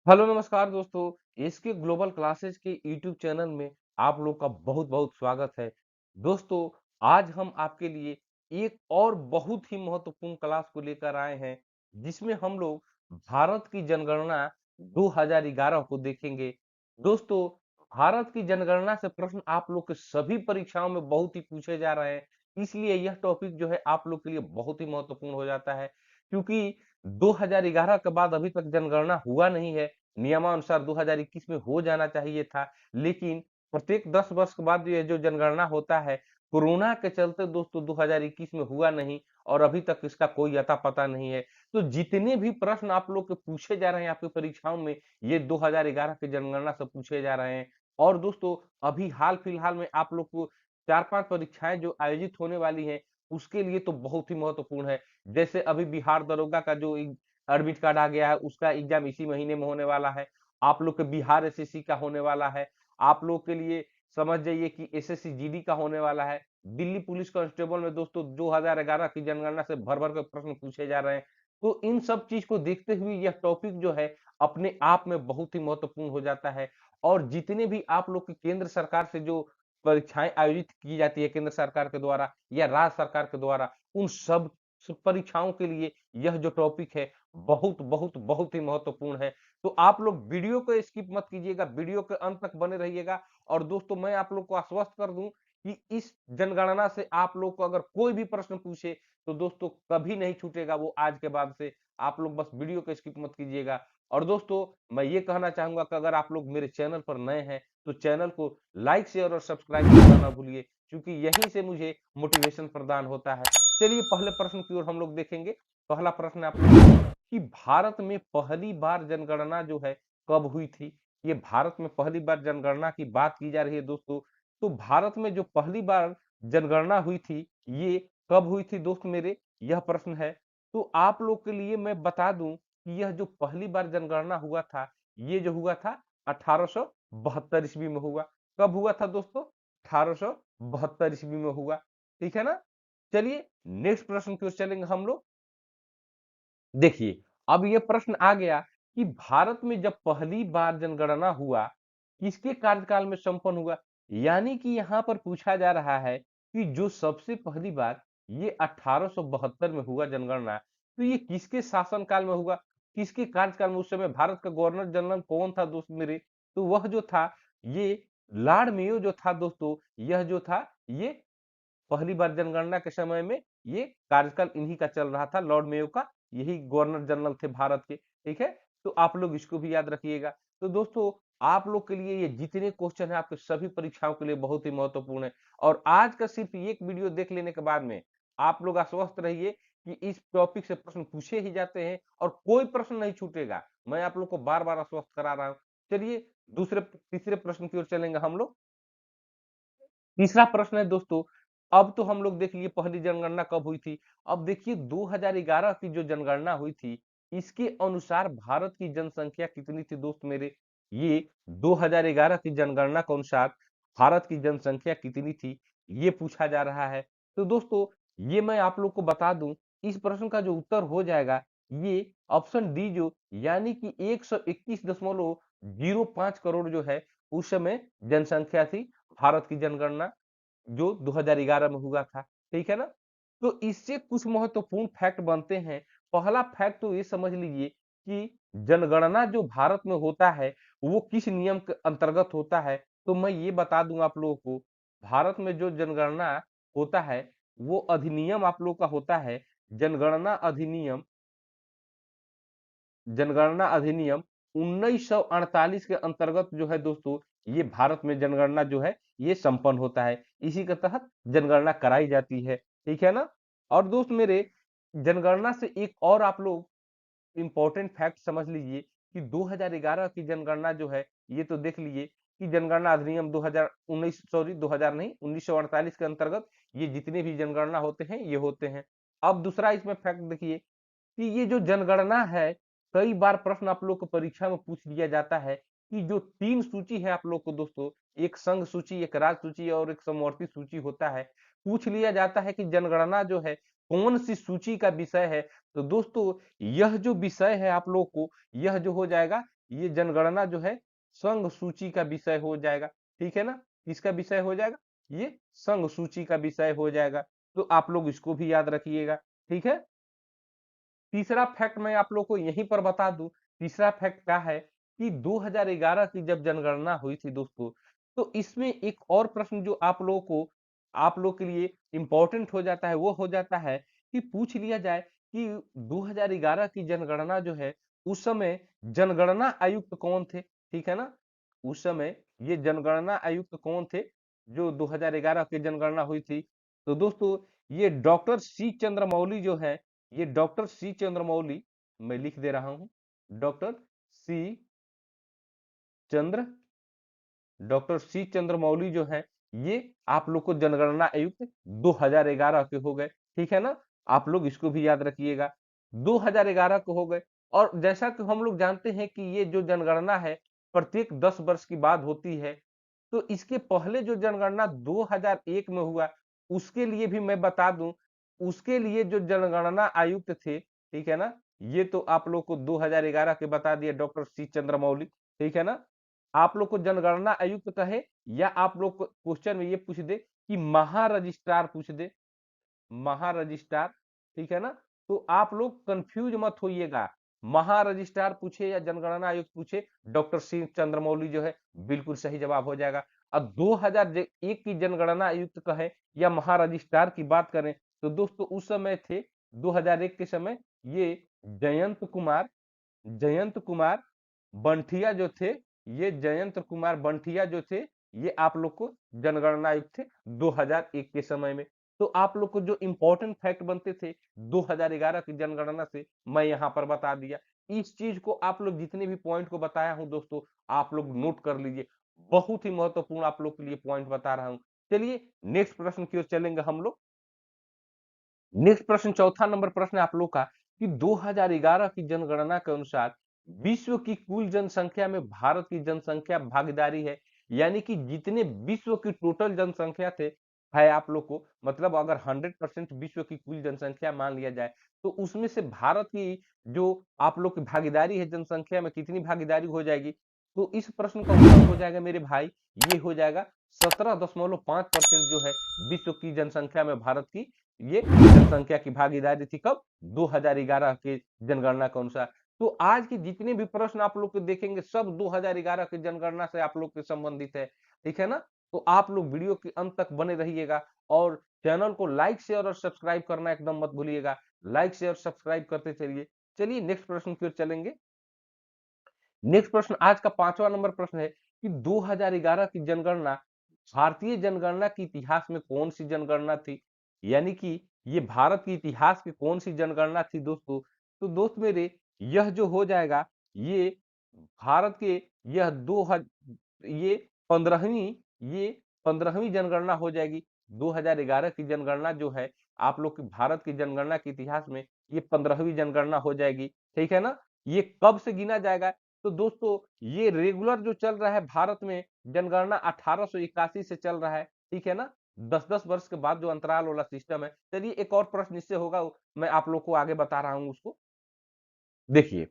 Hello नमस्कार दोस्तों। इसके ग्लोबल क्लासेज के यूट्यूब चैनल में आप लोग का बहुत बहुत स्वागत है। दोस्तों, आज हम आपके लिए एक और बहुत ही महत्वपूर्ण क्लास को लेकर आए हैं, जिसमें हम लोग भारत की जनगणना 2011 को देखेंगे। दोस्तों, भारत की जनगणना से प्रश्न आप लोग के सभी परीक्षाओं में बहुत ही पूछे जा रहे हैं, इसलिए यह टॉपिक जो है आप लोग के लिए बहुत ही महत्वपूर्ण हो जाता है, क्योंकि 2011 के बाद अभी तक जनगणना हुआ नहीं है। नियमानुसार 2021 में हो जाना चाहिए था, लेकिन प्रत्येक 10 वर्ष के बाद ये जो जनगणना होता है, कोरोना के चलते दोस्तों 2021 में हुआ नहीं और अभी तक इसका कोई अता पता नहीं है। तो जितने भी प्रश्न आप लोग के पूछे जा रहे हैं आपकी परीक्षाओं में, ये 2011 की जनगणना से पूछे जा रहे हैं। और दोस्तों, अभी हाल फिलहाल में आप लोग को 4-5 परीक्षाएं जो आयोजित होने वाली हैं, उसके लिए तो बहुत ही महत्वपूर्ण है। जैसे अभी बिहार दरोगा का जो एडमिट कार्ड आ गया है, उसका एग्जाम इसी महीने में होने वाला है। आप लोग के बिहार एसएससी का होने वाला है। आप लोग के लिए समझ जाइए कि एसएससी जीडी का होने वाला है। दिल्ली पुलिस कांस्टेबल में दोस्तों 2011 की जनगणना से भर भर के प्रश्न पूछे जा रहे हैं। तो इन सब चीज को देखते हुए यह टॉपिक जो है अपने आप में बहुत ही महत्वपूर्ण हो जाता है। और जितने भी आप लोग की केंद्र सरकार से जो परीक्षाएं आयोजित की जाती है केंद्र सरकार के द्वारा या राज्य सरकार के द्वारा, उन सब परीक्षाओं के लिए यह जो टॉपिक है बहुत बहुत बहुत ही महत्वपूर्ण है। तो आप लोग वीडियो को स्किप मत कीजिएगा, वीडियो के अंत तक बने रहिएगा। और दोस्तों, मैं आप लोग को आश्वस्त कर दूं कि इस जनगणना से आप लोग को अगर कोई भी प्रश्न पूछे तो दोस्तों कभी नहीं छूटेगा वो आज के बाद से। आप लोग बस वीडियो को स्किप मत कीजिएगा। और दोस्तों, मैं ये कहना चाहूंगा कि अगर आप लोग मेरे चैनल पर नए हैं तो चैनल को लाइक शेयर और सब्सक्राइब करना ना भूलिए, क्योंकि यहीं से मुझे मोटिवेशन प्रदान होता है। चलिए पहले प्रश्न की ओर हम लोग देखेंगे। पहला प्रश्न आपसे कि भारत में पहली बार जनगणना जो है कब हुई थी? ये भारत में पहली बार जनगणना की बात की जा रही है दोस्तों। तो भारत में जो पहली बार जनगणना हुई थी, ये कब हुई थी दोस्त मेरे? यह प्रश्न है। तो आप लोग के लिए मैं बता दूं कि यह जो पहली बार जनगणना हुआ था, ये जो हुआ था 1872 ईस्वी में हुआ। कब हुआ था दोस्तों? 1872 ईस्वी में हुआ। ठीक है ना? चलिए नेक्स्ट प्रश्न की ओर चलेंगे हम लोग। देखिए, अब ये प्रश्न आ गया कि भारत में जब पहली बार जनगणना हुआ, किसके कार्यकाल में संपन्न हुआ? यानी कि यहाँ पर पूछा जा रहा है कि जो सबसे पहली बार ये 1872 में हुआ जनगणना, तो ये किसके शासनकाल में हुआ? किसके कार्यकाल में? उस समय भारत का गवर्नर जनरल कौन था दोस्त मेरे? तो वह जो था, ये लॉर्ड मेयो जो था दोस्तों, यह जो था, ये पहली बार जनगणना के समय में ये कार्यकाल इन्हीं का चल रहा था, लॉर्ड मेयो का। यही गवर्नर जनरल थे भारत के। ठीक है, तो आप लोग इसको भी याद रखिएगा। तो दोस्तों, आप लोग के लिए ये जितने क्वेश्चन है आपके सभी परीक्षाओं के लिए बहुत ही महत्वपूर्ण है। और आज का सिर्फ एक वीडियो देख लेने के बाद में आप लोग आश्वस्त रहिए कि इस टॉपिक से प्रश्न पूछे ही जाते हैं और कोई प्रश्न नहीं छूटेगा। मैं आप लोग को बार बार आश्वस्त करा रहा हूँ। चलिए दूसरे तीसरे प्रश्न की ओर चलेंगे हम लोग। तीसरा प्रश्न है दोस्तों, अब तो हम लोग देख लिए पहली जनगणना कब हुई थी। अब देखिए 2011 की जो जनगणना हुई थी, इसके अनुसार भारत की जनसंख्या कितनी थी दोस्त मेरे? ये 2011 की जनगणना के अनुसार भारत की जनसंख्या कितनी थी, ये पूछा जा रहा है। तो दोस्तों, ये मैं आप लोग को बता दूं, इस प्रश्न का जो उत्तर हो जाएगा, ये ऑप्शन डी जो यानी कि 121.05 करोड़ जो है उस समय जनसंख्या थी भारत की जनगणना, जो 2011 में हुआ था। ठीक है ना? तो इससे कुछ महत्वपूर्ण फैक्ट बनते हैं। पहला फैक्ट तो ये समझ लीजिए कि जनगणना जो भारत में होता है, वो किस नियम के अंतर्गत होता है। तो मैं ये बता दूं आप लोगों को, भारत में जो जनगणना होता है, वो अधिनियम आप लोग का होता है, जनगणना अधिनियम जनगणना अधिनियम 1948 के अंतर्गत जो है दोस्तों, ये भारत में जनगणना जो है ये संपन्न होता है। इसी के तहत जनगणना कराई जाती है। ठीक है ना? और दोस्त मेरे, जनगणना से एक और आप लोग इम्पोर्टेंट फैक्ट समझ लीजिए कि 2011 की जनगणना जो है, ये तो देख लीजिए कि जनगणना अधिनियम 2019 सॉरी 2000 नहीं 1948 के अंतर्गत ये जितने भी जनगणना होते हैं ये होते हैं। अब दूसरा इसमें फैक्ट देखिए कि ये जो जनगणना है, कई बार प्रश्न आप लोग को परीक्षा में पूछ लिया जाता है कि जो 3 सूची है आप लोग को दोस्तों, एक संघ सूची, एक राज्य सूची और एक समवर्ती सूची होता है। पूछ लिया जाता है कि जनगणना जो है कौन-सी सूची का विषय है? तो दोस्तों, यह जो विषय है आप लोग को, यह जो हो जाएगा, ये जनगणना जो है संघ सूची का विषय हो जाएगा, ठीक है ना। किसका विषय हो जाएगा, ये संघ सूची का विषय हो जाएगा। तो आप लोग इसको भी याद रखिएगा, ठीक है। तीसरा फैक्ट मैं आप लोग को यहीं पर बता दूं। तीसरा फैक्ट क्या है कि 2011 की जब जनगणना हुई थी दोस्तों, तो इसमें एक और प्रश्न जो आप लोग के लिए इंपॉर्टेंट हो जाता है, वो हो जाता है कि पूछ लिया जाए कि 2011 की जनगणना जो है, उस समय जनगणना आयुक्त कौन थे, ठीक है ना। उस समय ये जनगणना आयुक्त कौन थे जो 2011 की जनगणना हुई थी। तो दोस्तों ये डॉक्टर सी चंद्रमौली जो है, ये डॉक्टर सी चंद्रमौली, मैं लिख दे रहा हूं, डॉक्टर सी चंद्र डॉक्टर सी चंद्रमौली जो है, ये आप लोग को जनगणना आयुक्त 2011 के हो गए, ठीक है ना। आप लोग इसको भी याद रखिएगा, 2011 के हो गए। और जैसा कि हम लोग जानते हैं कि ये जो जनगणना है प्रत्येक 10 वर्ष की बाद होती है, तो इसके पहले जो जनगणना 2001 में हुआ, उसके लिए भी मैं बता दूं, उसके लिए जो जनगणना आयुक्त थे, ठीक है ना, ये तो आप लोग को 2011 के बता दिए डॉक्टर सी चंद्रमौली, ठीक है ना। आप लोग को जनगणना आयुक्त कहे या आप लोग को क्वेश्चन में ये पूछ दे कि महारजिस्ट्रार पूछ दे, महारजिस्ट्रार, ठीक है ना। तो आप लोग कंफ्यूज मत होइएगा, महारजिस्ट्रार पूछे या जनगणना आयुक्त पूछे, डॉक्टर सी चंद्रमौली जो है बिल्कुल सही जवाब हो जाएगा। अब 2001 की जनगणना आयुक्त कहे या महारजिस्ट्रार की बात करें, तो दोस्तों उस समय थे 2001 के समय ये जयंत कुमार बंठिया जो थे, ये जयंत कुमार बंठिया जो थे, ये आप लोग को जनगणना आयुक्त थे 2001 के समय में। तो आप लोग को जो इंपॉर्टेंट फैक्ट बनते थे 2011 की जनगणना से, मैं यहाँ पर बता दिया। इस चीज को आप लोग जितने भी पॉइंट को बताया हूं दोस्तों, आप लोग नोट कर लीजिए, बहुत ही महत्वपूर्ण आप लोग के लिए पॉइंट बता रहा हूं। चलिए नेक्स्ट प्रश्न की ओर चलेंगे हम लोग। नेक्स्ट प्रश्न, चौथा नंबर प्रश्न आप लोग का कि 2011 की जनगणना के अनुसार विश्व की कुल जनसंख्या में भारत की जनसंख्या भागीदारी है, यानी कि जितने विश्व की टोटल जनसंख्या थे, है आप लोग को, मतलब अगर 100% विश्व की कुल जनसंख्या मान लिया जाए, तो उसमें से भारत की जो आप लोग की भागीदारी है जनसंख्या में, कितनी भागीदारी हो जाएगी। तो इस प्रश्न का उत्तर हो जाएगा मेरे भाई, ये हो जाएगा 17.5% जो है विश्व की जनसंख्या में भारत की ये जनसंख्या की भागीदारी थी। कब, 2011 के जनगणना के अनुसार। तो आज के जितने भी प्रश्न आप लोग के देखेंगे सब 2011 की जनगणना से आप लोग के संबंधित है, ठीक है ना। तो आप लोग वीडियो के अंत तक बने रहिएगा और चैनल को लाइक शेयर और सब्सक्राइब करना एकदम मत भूलिएगा, लाइक शेयर सब्सक्राइब करते चलिए। चलिए नेक्स्ट प्रश्न की ओर चलेंगे। नेक्स्ट प्रश्न, आज का पांचवा नंबर प्रश्न है कि 2011 की जनगणना भारतीय जनगणना के इतिहास में कौन सी जनगणना थी, यानी कि ये भारत के इतिहास की कौन सी जनगणना थी दोस्तों। तो दोस्त मेरे, यह जो हो जाएगा, ये भारत के यह ये 15वीं ये 15वीं जनगणना हो जाएगी। 2011 की जनगणना जो है आप लोग की भारत की जनगणना के इतिहास में ये 15वीं जनगणना हो जाएगी, ठीक है ना। ये कब से गिना जाएगा, तो दोस्तों ये रेगुलर जो चल रहा है भारत में जनगणना 1881 से चल रहा है, ठीक है ना। 10-10 वर्ष के बाद जो अंतराल वाला सिस्टम है। चलिए एक और प्रश्न इससे होगा, मैं आप लोग को आगे बता रहा हूं उसको। देखिए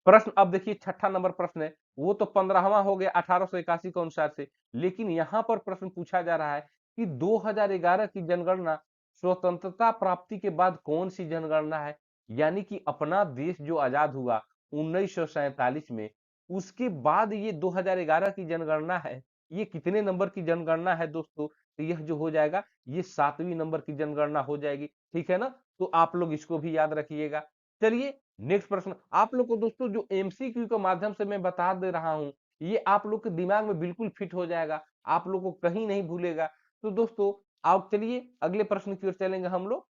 प्रश्न, अब देखिए छठा नंबर प्रश्न है, वो तो 15वां हो गया 1881 के अनुसार से, लेकिन यहाँ पर प्रश्न पूछा जा रहा है कि 2011 की जनगणना स्वतंत्रता प्राप्ति के बाद कौन सी जनगणना है, यानी कि अपना देश जो आजाद हुआ 1947 में, उसके बाद ये 2011 की जनगणना है, ये कितने नंबर की जनगणना है दोस्तों। तो यह जो हो जाएगा ये 7वीं नंबर की जनगणना हो जाएगी, ठीक है ना। तो आप लोग इसको भी याद रखिएगा। चलिए नेक्स्ट प्रश्न, आप लोग को दोस्तों जो एमसीक्यू के माध्यम से मैं बता दे रहा हूं, ये आप लोग के दिमाग में बिल्कुल फिट हो जाएगा, आप लोग को कहीं नहीं भूलेगा। तो दोस्तों आप चलिए अगले प्रश्न की ओर चलेंगे हम लोग।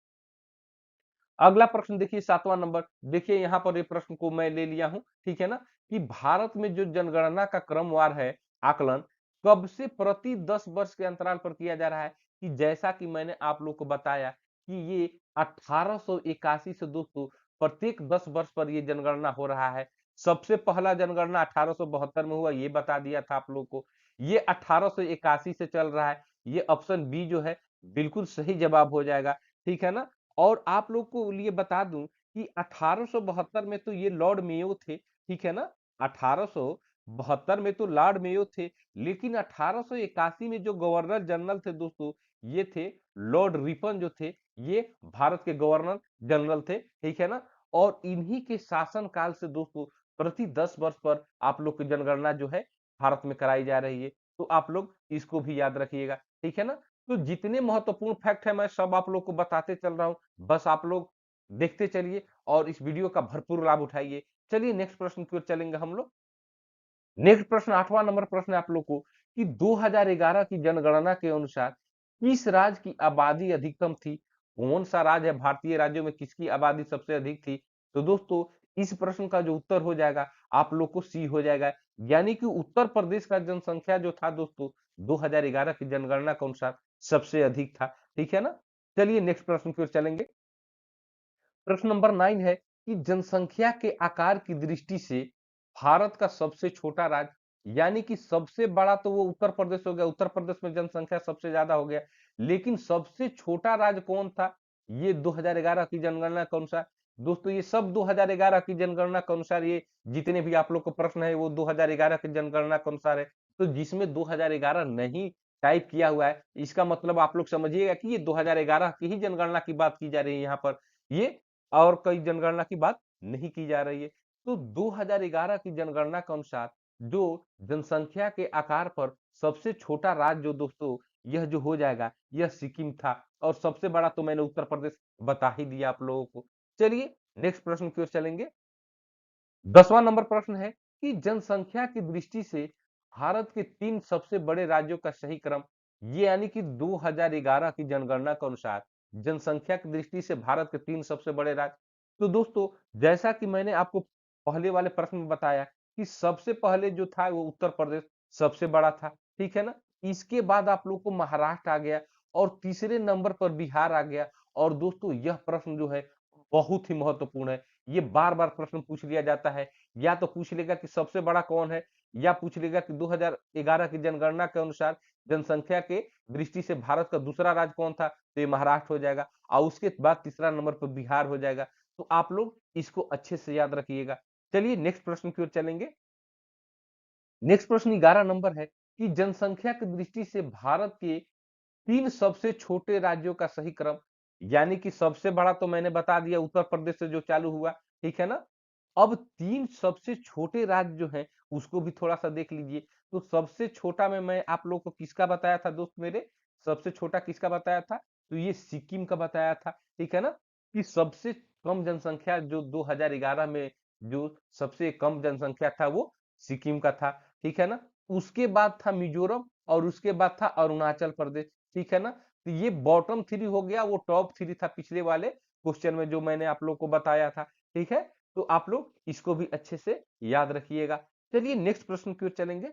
अगला प्रश्न देखिए 7वां नंबर, देखिए यहाँ पर ये प्रश्न को मैं ले लिया हूं, ठीक है ना, कि भारत में जो जनगणना का क्रमवार है आकलन, कब से प्रति 10 वर्ष के अंतराल पर किया जा रहा है। कि जैसा कि मैंने आप लोग को बताया कि ये 1881 से दोस्तों प्रत्येक 10 वर्ष पर ये जनगणना हो रहा है। सबसे पहला जनगणना 1872 में हुआ, ये बता दिया था आप लोग को। ये 1881 से चल रहा है, ये ऑप्शन बी जो है बिल्कुल सही जवाब हो जाएगा, ठीक है ना। और आप लोग को लिए बता दूं कि 1872 में तो ये लॉर्ड मेयो थे, ठीक है ना। 1800 72 में तो लॉर्ड मेयो थे, लेकिन 1881 में जो गवर्नर जनरल थे दोस्तों, ये थे लॉर्ड रिपन जो थे, ये भारत के गवर्नर जनरल थे, ठीक है ना? और इन्हीं के शासन काल से दोस्तों प्रति 10 वर्ष पर आप लोग की जनगणना जो है भारत में कराई जा रही है। तो आप लोग इसको भी याद रखिएगा, ठीक है ना? तो जितने महत्वपूर्ण फैक्ट है मैं सब आप लोग को बताते चल रहा हूँ, बस आप लोग देखते चलिए और इस वीडियो का भरपूर लाभ उठाइए। चलिए नेक्स्ट प्रश्न की ओर चलेंगे हम लोग। नेक्स्ट प्रश्न 8वां नंबर प्रश्न है आप लोग को कि 2011 की जनगणना के अनुसार किस राज्य की आबादी अधिकतम थी? कौन सा राज्य है भारतीय राज्यों में किसकी आबादी सबसे अधिक थी? तो दोस्तों इस प्रश्न का जो उत्तर हो जाएगा आप लोग को सी हो जाएगा, यानी कि उत्तर प्रदेश का जनसंख्या जो था दोस्तों 2011 की जनगणना के अनुसार सबसे अधिक था, ठीक है ना? चलिए नेक्स्ट प्रश्न की ओर चलेंगे। प्रश्न नंबर 9 है कि जनसंख्या के आकार की दृष्टि से भारत का सबसे छोटा राज्य, यानी कि सबसे बड़ा तो वो उत्तर प्रदेश हो गया, उत्तर प्रदेश में जनसंख्या सबसे ज्यादा हो गया, लेकिन सबसे छोटा राज्य कौन था? ये 2011 की जनगणना के अनुसार दोस्तों, ये सब 2011 की जनगणना के अनुसार, ये जितने भी आप लोग को प्रश्न है वो 2011 की जनगणना के अनुसार है। तो जिसमें 2011 नहीं टाइप किया हुआ है, इसका मतलब आप लोग समझिएगा कि ये 2011 की ही जनगणना की बात की जा रही है यहाँ पर, ये और कई जनगणना की बात नहीं की जा रही है। तो 2011 की जनगणना के अनुसार जो जनसंख्या के आकार पर सबसे छोटा राज्य जो दोस्तों यह जो हो जाएगा यह सिक्किम था, और सबसे बड़ा तो मैंने उत्तर प्रदेश बता ही दिया आप लोगों को। चलिए नेक्स्ट प्रश्न की ओर चलेंगे। 10वां नंबर प्रश्न है कि जनसंख्या की दृष्टि से भारत के 3 सबसे बड़े राज्यों का सही क्रम, ये यानी कि 2011 की जनगणना के अनुसार जनसंख्या की दृष्टि से भारत के 3 सबसे बड़े राज्य। तो दोस्तों जैसा कि मैंने आपको पहले वाले प्रश्न में बताया कि सबसे पहले जो था वो उत्तर प्रदेश सबसे बड़ा था, ठीक है ना? इसके बाद आप लोग को महाराष्ट्र आ गया और तीसरे नंबर पर बिहार आ गया। और दोस्तों यह प्रश्न जो है बहुत ही महत्वपूर्ण है, ये बार-बार प्रश्न पूछ लिया जाता है। या तो पूछ लेगा कि सबसे बड़ा कौन है, या पूछ लेगा कि 2011 की जनगणना के अनुसार जनसंख्या के दृष्टि से भारत का दूसरा राज्य कौन था, तो ये महाराष्ट्र हो जाएगा और उसके बाद तीसरा नंबर पर बिहार हो जाएगा। तो आप लोग इसको अच्छे से याद रखिएगा। चलिए नेक्स्ट प्रश्न की ओर चलेंगे। नेक्स्ट प्रश्न 11 नंबर है कि जनसंख्या की दृष्टि से भारत के 3 सबसे छोटे राज्यों का सही क्रम, यानी कि सबसे बड़ा तो मैंने बता दिया उत्तर प्रदेश से जो चालू हुआ, ठीक है ना? अब 3 सबसे छोटे राज्य जो हैं उसको भी थोड़ा-सा देख लीजिए। तो सबसे छोटा में मैं आप लोग को किसका बताया था दोस्त मेरे? सबसे छोटा किसका बताया था? तो ये सिक्किम का बताया था, ठीक है ना? कि सबसे कम जनसंख्या जो 2011 में जो सबसे कम जनसंख्या था वो सिक्किम का था, ठीक है ना? उसके बाद था मिजोरम और उसके बाद था अरुणाचल प्रदेश, ठीक है ना? तो ये बॉटम 3 हो गया, वो टॉप 3 था पिछले वाले क्वेश्चन में जो मैंने आप लोग को बताया था, ठीक है? तो आप लोग इसको भी अच्छे से याद रखिएगा। चलिए नेक्स्ट प्रश्न की ओर चलेंगे।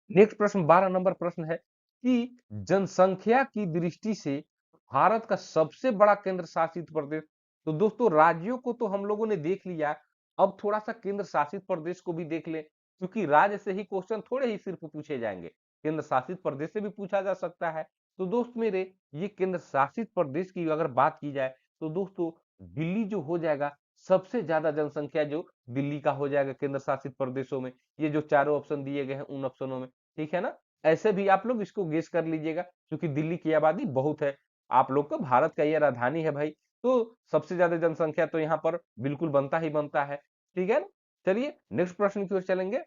नेक्स्ट प्रश्न 12 नंबर प्रश्न है कि जनसंख्या की दृष्टि से भारत का सबसे बड़ा केंद्र शासित प्रदेश। तो दोस्तों राज्यों को तो हम लोगों ने देख लिया, अब थोड़ा सा केंद्र शासित प्रदेश को भी देख ले, क्योंकि राज्य से ही क्वेश्चन थोड़े ही सिर्फ पूछे जाएंगे, केंद्र शासित प्रदेश से भी पूछा जा सकता है। तो दोस्त मेरे ये केंद्र शासित प्रदेश की अगर बात की जाए तो दोस्तों दिल्ली जो हो जाएगा, सबसे ज्यादा जनसंख्या जो दिल्ली का हो जाएगा केंद्र शासित प्रदेशों में, ये जो चारों ऑप्शन दिए गए हैं उन ऑप्शनों में, ठीक है ना? ऐसे भी आप लोग इसको गेस कर लीजिएगा, क्योंकि दिल्ली की आबादी बहुत है, आप लोग को भारत का ये राजधानी है भाई, तो सबसे ज्यादा जनसंख्या तो यहाँ पर बिल्कुल बनता ही बनता है, ठीक है ना? चलिए नेक्स्ट प्रश्न की ओर चलेंगे।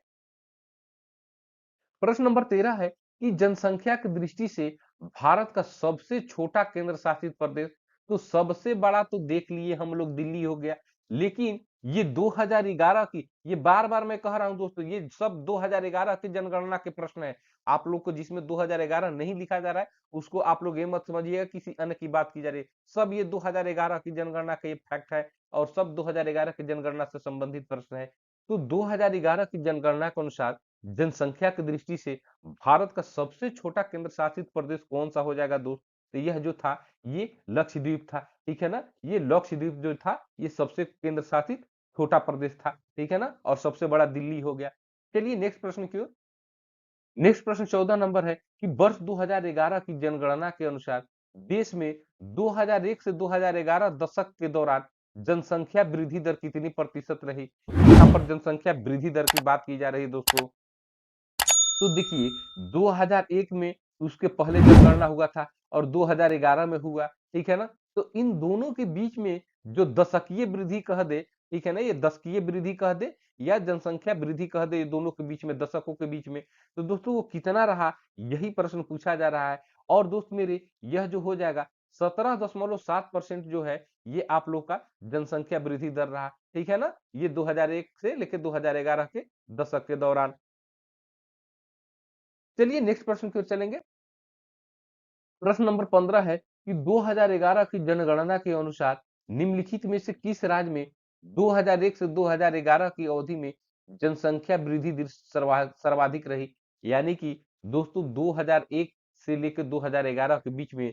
प्रश्न नंबर 13 है कि जनसंख्या की दृष्टि से भारत का सबसे छोटा केंद्र शासित प्रदेश। तो सबसे बड़ा तो देख लिए हम लोग दिल्ली हो गया, लेकिन ये 2011 की, ये बार बार मैं कह रहा हूं दोस्तों, ये सब 2011 की जनगणना के प्रश्न है। आप लोग को जिसमें 2011 नहीं लिखा जा रहा है उसको आप लोग ये मत समझिएगा किसी अन्य की बात की जा रही है, सब ये 2011 की जनगणना का ये फैक्ट है और सब 2011 की जनगणना से संबंधित प्रश्न है। तो 2011 की जनगणना के अनुसार जनसंख्या की दृष्टि से भारत का सबसे छोटा केंद्र शासित प्रदेश कौन सा हो जाएगा दोस्त? तो यह जो था ये लक्षद्वीप था, ठीक है ना? ये लक्षद्वीप जो था ये सबसे केंद्र शासित छोटा प्रदेश था, ठीक है ना? और सबसे बड़ा दिल्ली हो गया। चलिए नेक्स्ट प्रश्न की ओर। नेक्स्ट प्रश्न 14 नंबर है कि वर्ष 2011 की जनगणना के अनुसार देश में 2001 से 2011 दशक के दौरान जनसंख्या वृद्धि दर कितनी प्रतिशत रही? यहाँ पर जनसंख्या वृद्धि दर की बात की जा रही है दोस्तों। तो देखिए 2001 में उसके पहले जनगणना हुआ था और 2011 में हुआ, ठीक है ना? तो इन दोनों के बीच में जो दशकीय वृद्धि कह दे, ठीक है ना? ये दशकीय वृद्धि कह दे या जनसंख्या वृद्धि कह दे, ये दोनों के बीच में, दशकों के बीच में, तो दोस्तों वो कितना रहा, यही प्रश्न पूछा जा रहा है। और दोस्त मेरे, यह जो हो जाएगा 17.7% जो है, ये आप लोग का जनसंख्या वृद्धि दर रहा, ठीक है ना? ये 2001 से लेके 2011 के दशक के दौरान। चलिए नेक्स्ट प्रश्न की ओर चलेंगे। प्रश्न नंबर 15 है कि 2011 की जनगणना के अनुसार निम्नलिखित में से किस राज्य में 2001 से 2011 की अवधि में जनसंख्या वृद्धि दर सर्वाधिक रही? यानी कि दोस्तों 2001 से लेकर 2011 के बीच में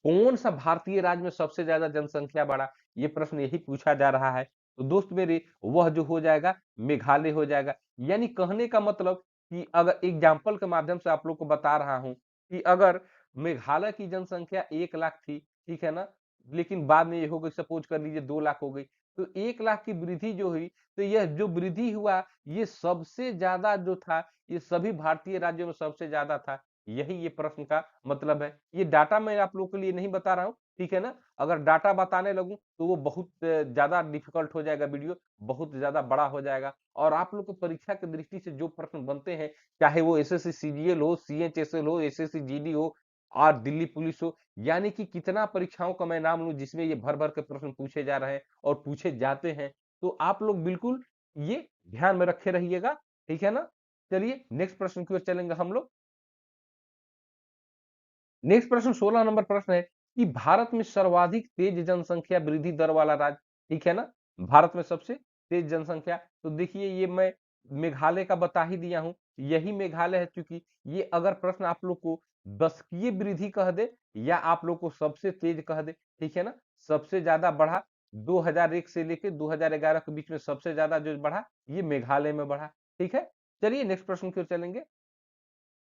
कौन सा भारतीय राज्य में सबसे ज्यादा जनसंख्या बढ़ा? ये प्रश्न यही पूछा जा रहा है। तो दोस्त मेरे, वह जो हो जाएगा मेघालय हो जाएगा। यानी कहने का मतलब कि अगर एग्जाम्पल के माध्यम से आप लोग को बता रहा हूं कि अगर मेघालय की जनसंख्या 1 लाख थी, ठीक है ना? लेकिन बाद में ये हो गई, सपोज कर लीजिए 2 लाख हो गई। तो 1 लाख की वृद्धि जो हुई, तो यह जो वृद्धि हुआ, ये सबसे ज्यादा जो था, ये सभी भारतीय राज्यों में सबसे ज्यादा था। यही ये प्रश्न का मतलब है। ये डाटा मैं आप लोगों के लिए नहीं बता रहा हूँ, ठीक है ना? अगर डाटा बताने लगूं तो वो बहुत ज्यादा डिफिकल्ट हो जाएगा, वीडियो बहुत ज्यादा बड़ा हो जाएगा। और आप लोग को परीक्षा की दृष्टि से जो प्रश्न बनते हैं, चाहे वो एसएससी सीजीएल हो, सीएचएसएल हो, एसएससी जीडी हो और दिल्ली पुलिस हो, यानी कि कितना परीक्षाओं का मैं नाम लूं जिसमें ये भर भर के प्रश्न पूछे जा रहे हैं और पूछे जाते हैं। तो आप लोग बिल्कुल ये ध्यान में रखे रहिएगा, ठीक है ना? चलिए नेक्स्ट प्रश्न की ओर चलेंगे हम लोग। नेक्स्ट प्रश्न 16 नंबर प्रश्न है कि भारत में सर्वाधिक तेज जनसंख्या वृद्धि दर वाला राज्य, ठीक है ना? भारत में सबसे तेज जनसंख्या, तो देखिए ये मैं मेघालय का बता ही दिया हूं, यही मेघालय है। क्योंकि ये अगर प्रश्न आप लोग को दशकीय वृद्धि कह दे या आप लोग को सबसे तेज कह दे, ठीक है ना? सबसे ज्यादा बढ़ा 2001 से लेके 2011 के बीच में सबसे ज्यादा जो बढ़ा, ये मेघालय में बढ़ा, ठीक है? चलिए नेक्स्ट प्रश्न की ओर चलेंगे।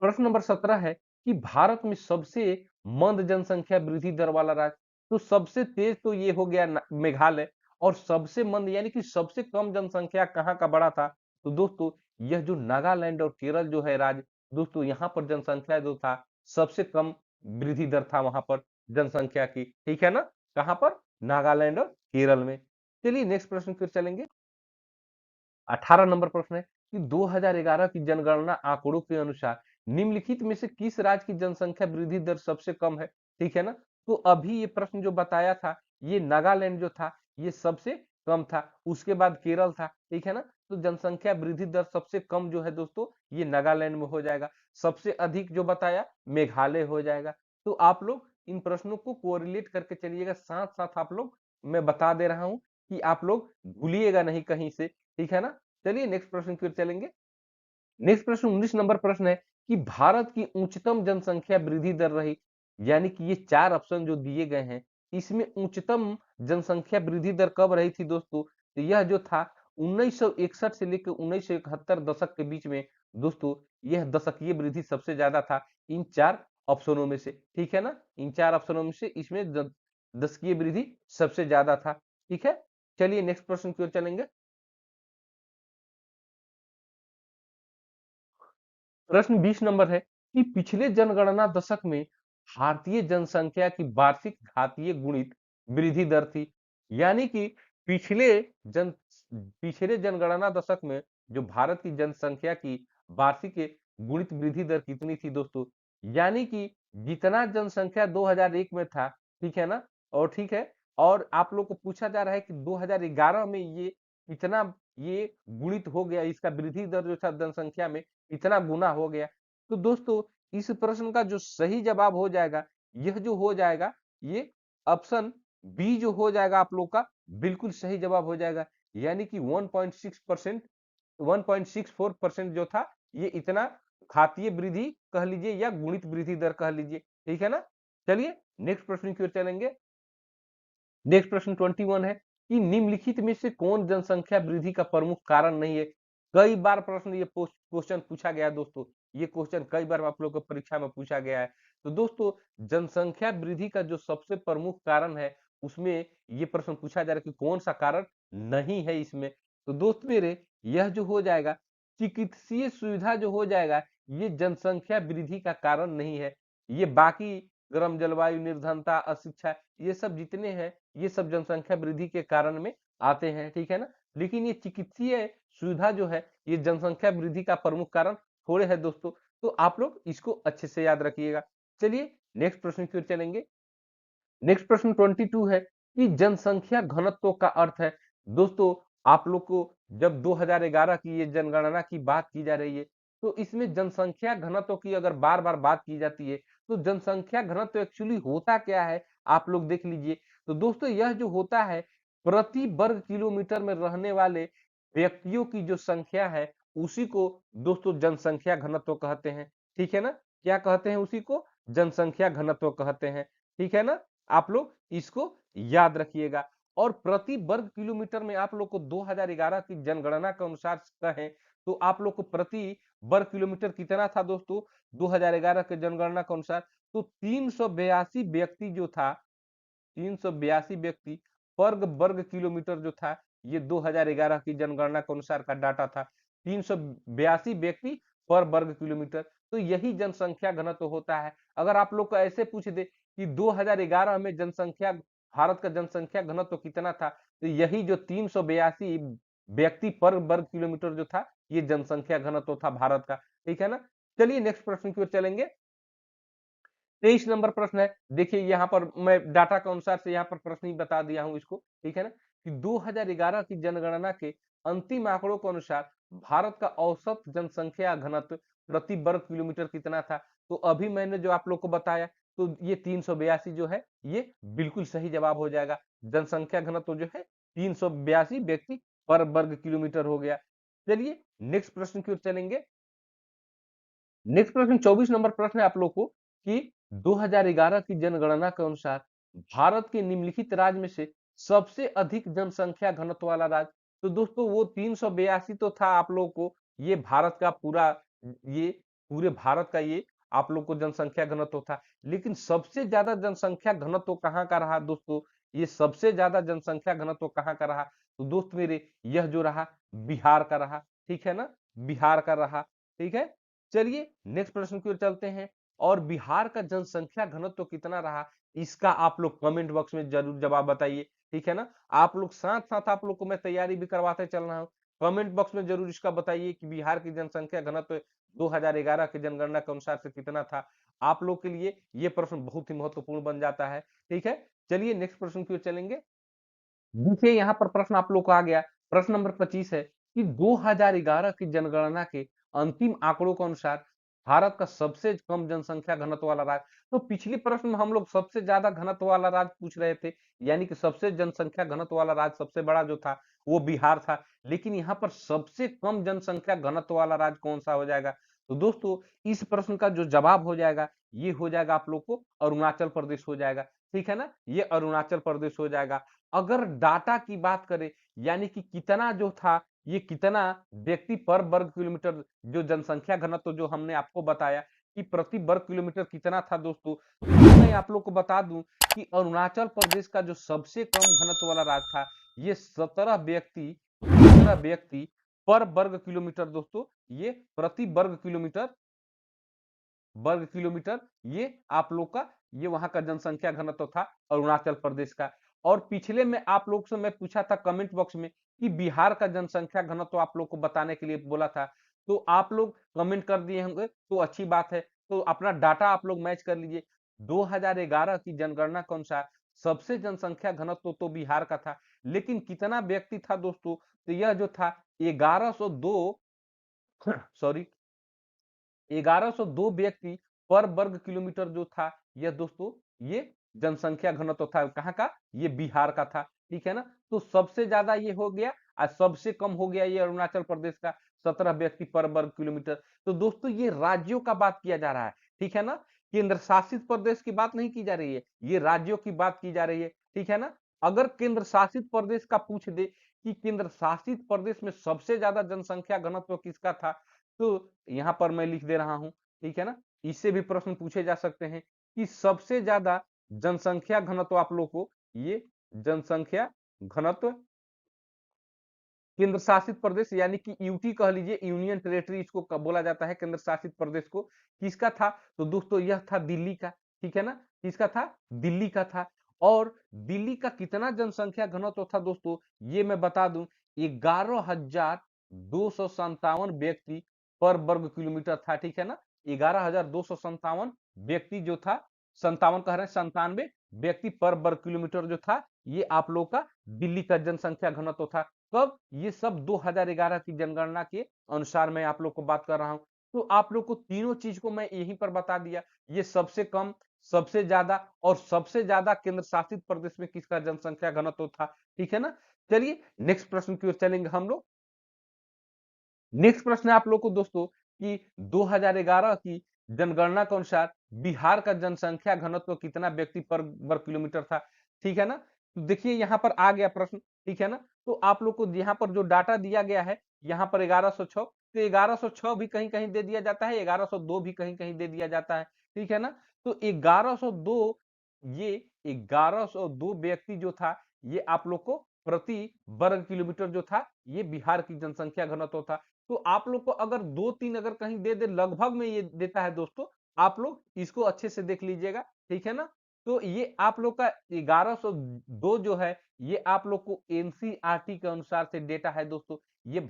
प्रश्न नंबर 17 है कि भारत में सबसे मंद जनसंख्या वृद्धि दर वाला राज्य, तो सबसे तेज तो ये हो गया मेघालय, और सबसे मंद यानी कि सबसे कम जनसंख्या कहाँ का बड़ा था? तो दोस्तों यह जो नागालैंड और केरल जो है राज्य, दोस्तों यहाँ पर जनसंख्या जो था, सबसे कम वृद्धि दर था वहां पर जनसंख्या की, ठीक है ना? कहाँ पर? नागालैंड और केरल में। चलिए नेक्स्ट प्रश्न फिर चलेंगे। 18 नंबर प्रश्न है कि 2011 की जनगणना आंकड़ों के अनुसार निम्नलिखित में से किस राज्य की जनसंख्या वृद्धि दर सबसे कम है? ठीक है ना? तो अभी ये प्रश्न जो बताया था, ये नागालैंड जो था, ये सबसे कम था, उसके बाद केरल था, ठीक है ना? तो जनसंख्या वृद्धि दर सबसे कम जो है दोस्तों, ये नागालैंड में हो जाएगा। सबसे अधिक जो बताया, मेघालय हो जाएगा। तो आप लोग इन प्रश्नों को कोरिलेट करके चलिएगा, साथ साथ आप लोग, मैं बता दे रहा हूं कि आप लोग भूलिएगा नहीं कहीं से, ठीक है ना? चलिए नेक्स्ट प्रश्न की ओर चलेंगे। नेक्स्ट प्रश्न 19 नंबर प्रश्न है कि भारत की उच्चतम जनसंख्या वृद्धि दर रही, यानी कि ये चार ऑप्शन जो दिए गए हैं, इसमें उच्चतम जनसंख्या वृद्धि दर कब रही थी दोस्तों? तो यह जो था 1961 से लेकर 1971 दशक के बीच में दोस्तों, यह दशकीय वृद्धि सबसे ज्यादा था इन चार ऑप्शनों में से, ठीक है ना? इन चार ऑप्शनों में से इसमें दशकीय वृद्धि सबसे ज्यादा था, ठीक है? चलिए नेक्स्ट प्रश्न की ओर चलेंगे। प्रश्न 20 नंबर है कि पिछले जनगणना दशक में भारतीय जनसंख्या की वार्षिक घातीय गुणित वृद्धि दर थी। यानी कि पिछले जन पिछले जनगणना दशक में जो भारत की जनसंख्या की वार्षिक गुणित वृद्धि दर कितनी थी दोस्तों? यानी कि जितना जनसंख्या 2001 में था, ठीक है ना? और ठीक है, और आप लोग को पूछा जा रहा है कि 2011 में ये इतना, ये गुणित हो गया, इसका वृद्धि दर जो था जनसंख्या में इतना गुना हो गया। तो दोस्तों इस प्रश्न का जो सही जवाब हो जाएगा, यह जो हो जाएगा, ये ऑप्शन बी जो हो जाएगा आप लोग का, बिल्कुल सही जवाब हो जाएगा। यानी कि 1.6%, 1.64% जो था, ये इतना घातीय वृद्धि कह लीजिए या गुणित वृद्धि दर कह लीजिए, ठीक है ना? चलिए नेक्स्ट प्रश्न की ओर चलेंगे। नेक्स्ट प्रश्न 21 है कि निम्नलिखित में से कौन जनसंख्या वृद्धि का प्रमुख कारण नहीं है? कई बार प्रश्न ये क्वेश्चन पूछा गया है दोस्तों, ये क्वेश्चन कई बार आप लोगों को परीक्षा में पूछा गया है। तो दोस्तों जनसंख्या वृद्धि का जो सबसे प्रमुख कारण है, उसमें ये प्रश्न पूछा जा रहा है कि कौन सा कारण नहीं है इसमें। तो दोस्त मेरे, यह जो हो जाएगा चिकित्सीय सुविधा जो हो जाएगा, ये जनसंख्या वृद्धि का कारण नहीं है। ये बाकी गर्म जलवायु, निर्धनता, अशिक्षा, ये सब जितने हैं, ये सब जनसंख्या वृद्धि के कारण में आते हैं, ठीक है ना। लेकिन ये चिकित्सीय सुविधा जो है, ये जनसंख्या वृद्धि का प्रमुख कारण थोड़े है दोस्तों। तो आप लोग इसको अच्छे से याद रखिएगा। चलिए नेक्स्ट प्रश्न की ओर चलेंगे। नेक्स्ट प्रश्न 22 है कि जनसंख्या घनत्व का अर्थ है। दोस्तों, आप लोग को जब 2011 की ये जनगणना की बात की जा रही है, तो इसमें जनसंख्या घनत्व की अगर बार बार बात की जाती है, तो जनसंख्या घनत्व एक्चुअली होता क्या है, आप लोग देख लीजिए। तो दोस्तों, यह जो होता है, प्रति वर्ग किलोमीटर में रहने वाले व्यक्तियों की जो संख्या है, उसी को दोस्तों जनसंख्या घनत्व कहते हैं। ठीक है ना। क्या कहते हैं उसी को? जनसंख्या घनत्व कहते हैं। ठीक है ना। आप लोग इसको याद रखिएगा। और प्रति वर्ग किलोमीटर में आप लोग को 2011 की जनगणना के अनुसार कहें, तो आप लोग को प्रति वर्ग किलोमीटर कितना था दोस्तों? 2011 के जनगणना के अनुसार तो 382 व्यक्ति जो था, 382 व्यक्ति पर वर्ग किलोमीटर जो था, ये 2011 की जनगणना के अनुसार का डाटा था। 382 व्यक्ति पर वर्ग किलोमीटर। तो यही जनसंख्या घनत्व होता है। अगर आप लोग को ऐसे पूछ दे कि 2011 में जनसंख्या, भारत का जनसंख्या घनत्व कितना था, तो यही जो 382 व्यक्ति पर वर्ग किलोमीटर जो था, ये जनसंख्या घनत्व था भारत का। ठीक है ना। चलिए नेक्स्ट प्रश्न की ओर चलेंगे। 23 नंबर प्रश्न है। देखिए यहाँ पर मैं डाटा के अनुसार से यहाँ पर प्रश्न ही बता दिया हूँ इसको, ठीक है ना, कि 2011 की जनगणना के अंतिम आंकड़ों के अनुसार भारत का औसत जनसंख्या घनत्व प्रति वर्ग किलोमीटर कितना था। तो अभी मैंने जो आप लोग को बताया, तो ये 382 जो है, ये बिल्कुल सही जवाब हो जाएगा। जनसंख्या घनत्व जो है 382 व्यक्ति पर वर्ग किलोमीटर हो गया। चलिए नेक्स्ट प्रश्न की ओर चलेंगे। नेक्स्ट प्रश्न 24 नंबर प्रश्न है आप लोग को कि 2011 की जनगणना के अनुसार भारत के निम्नलिखित राज्य में से सबसे अधिक जनसंख्या घनत्व वाला राज्य। तो दोस्तों, वो 382 तो था आप लोग को, ये भारत का पूरा, ये पूरे भारत का ये आप लोग को जनसंख्या घनत्व था। लेकिन सबसे ज्यादा जनसंख्या घनत्व कहाँ का रहा दोस्तों? ये सबसे ज्यादा जनसंख्या घनत्व कहाँ का रहा? तो दोस्त मेरे, यह जो रहा बिहार का रहा। ठीक है ना। बिहार का रहा। ठीक है। चलिए नेक्स्ट प्रश्न की ओर चलते हैं। और बिहार का जनसंख्या घनत्व कितना रहा, इसका आप लोग कमेंट बॉक्स में जरूर जवाब बताइए। ठीक है ना। आप लोग साथ साथ आप लोग को मैं तैयारी भी करवाते चल रहा हूँ। कमेंट बॉक्स में जरूर इसका बताइए कि बिहार की जनसंख्या घनत्व 2011 की जनगणना के अनुसार से कितना था। आप लोग के लिए ये प्रश्न बहुत ही महत्वपूर्ण बन जाता है। ठीक है। चलिए नेक्स्ट प्रश्न की ओर चलेंगे। देखिए यहाँ पर प्रश्न आप लोग को आ गया। प्रश्न नंबर 25 है कि 2011 की जनगणना के अंतिम आंकड़ों के अनुसार भारत का सबसे कम जनसंख्या घनत्व वाला राज्य। तो पिछले प्रश्न में हम लोग सबसे ज्यादा घनत्व वाला राज्य पूछ रहे थे, यानी कि सबसे जनसंख्या घनत्व वाला राज्य सबसे बड़ा जो था वो बिहार था। लेकिन यहाँ पर सबसे कम जनसंख्या घनत्व वाला राज्य कौन सा हो जाएगा? तो दोस्तों, इस प्रश्न का जो जवाब हो जाएगा, ये हो जाएगा आप लोग को अरुणाचल प्रदेश हो जाएगा। ठीक है ना। ये अरुणाचल प्रदेश हो जाएगा। अगर डाटा की बात करें, यानी कि कितना जो था, ये कितना व्यक्ति पर वर्ग किलोमीटर, जो जनसंख्या घनत्व जो हमने आपको बताया कि प्रति वर्ग किलोमीटर कितना था दोस्तों, तो ये मैं आप लोग को बता दूं कि अरुणाचल प्रदेश का जो सबसे कम घनत्व वाला राज्य था, ये 17 व्यक्ति पर वर्ग किलोमीटर दोस्तों, ये प्रति वर्ग किलोमीटर ये आप लोग का, ये वहां का जनसंख्या घनत्व था अरुणाचल प्रदेश का। और पिछले में आप लोग से मैं पूछा था कमेंट बॉक्स में कि बिहार का जनसंख्या घनत्व आप लोग को बताने के लिए बोला था, तो आप लोग कमेंट कर दिए होंगे, तो अच्छी बात है। तो अपना डाटा आप लोग मैच कर लीजिए। 2011 की जनगणना के अनुसार सबसे जनसंख्या घनत्व तो बिहार का था, लेकिन कितना व्यक्ति था दोस्तों? तो यह जो था 1102 सॉरी 1102 व्यक्ति पर वर्ग किलोमीटर जो था, यह दोस्तों, ये जनसंख्या घनत्व था कहाँ का? ये बिहार का था। ठीक है ना। तो सबसे ज्यादा ये हो गया और सबसे कम हो गया ये अरुणाचल प्रदेश का, 17 व्यक्ति पर वर्ग किलोमीटर। तो दोस्तों, ये राज्यों का बात किया जा रहा है। ठीक है ना। केंद्र शासित प्रदेश की बात नहीं की जा रही है, ये राज्यों की बात की जा रही है। ठीक है ना। अगर केंद्र शासित प्रदेश का पूछ दे कि केंद्र शासित प्रदेश में सबसे ज्यादा जनसंख्या घनत्व किसका था, तो यहाँ पर मैं लिख दे रहा हूं। ठीक है ना। इससे भी प्रश्न पूछे जा सकते हैं कि सबसे ज्यादा जनसंख्या घनत्व आप लोग को ये जनसंख्या घनत्व। केंद्र शासित प्रदेश यानी कि यूटी कह लीजिए, यूनियन टेरिटरी इसको बोला जाता है, केंद्र शासित प्रदेश को। किसका था? तो दोस्तों यह था दिल्ली का। ठीक है ना, किसका था? दिल्ली का था। और दिल्ली का कितना जनसंख्या घनत्व था दोस्तों, ये मैं बता दूं, 11,257 व्यक्ति पर वर्ग किलोमीटर था। ठीक है ना, 11,257 व्यक्ति जो था, 57 कह रहे हैं, 97 व्यक्ति पर वर्ग किलोमीटर जो था, ये आप लोग का दिल्ली का जनसंख्या घनत्व था। कब? ये सब 2011 की जनगणना के अनुसार मैं आप लोग को बात कर रहा हूं। तो आप लोग को तीनों चीज को मैं यहीं पर बता दिया, ये सबसे कम, सबसे ज्यादा और सबसे ज्यादा केंद्र शासित प्रदेश में किसका जनसंख्या घनत्व था। ठीक है ना, चलिए नेक्स्ट प्रश्न की ओर चलेंगे हम लोग। नेक्स्ट प्रश्न है आप लोग को दोस्तों कि 2011 की जनगणना के अनुसार बिहार का जनसंख्या घनत्व कितना व्यक्ति पर वर्ग किलोमीटर था। ठीक है ना, तो देखिए यहाँ पर आ गया प्रश्न। ठीक है ना, तो आप लोग को यहाँ पर जो डाटा दिया गया है, यहाँ पर 1106, तो 1106 भी कहीं कहीं दे दिया जाता है, 1102 भी कहीं कहीं दे दिया जाता है। ठीक है ना, तो 1102, ये 1102 व्यक्ति जो था, ये आप लोग को प्रति वर्ग किलोमीटर जो था, ये बिहार की जनसंख्या घनत्व था। तो आप लोग को अगर 2-3 अगर कहीं दे दे, लगभग में ये देता है दोस्तों, आप लोग इसको अच्छे से देख लीजिएगा। ठीक है ना, तो ये आप लोग का 1102 जो है, ये आप लोग को एनसीईआरटी के अनुसार से डेटा है दोस्तों। ये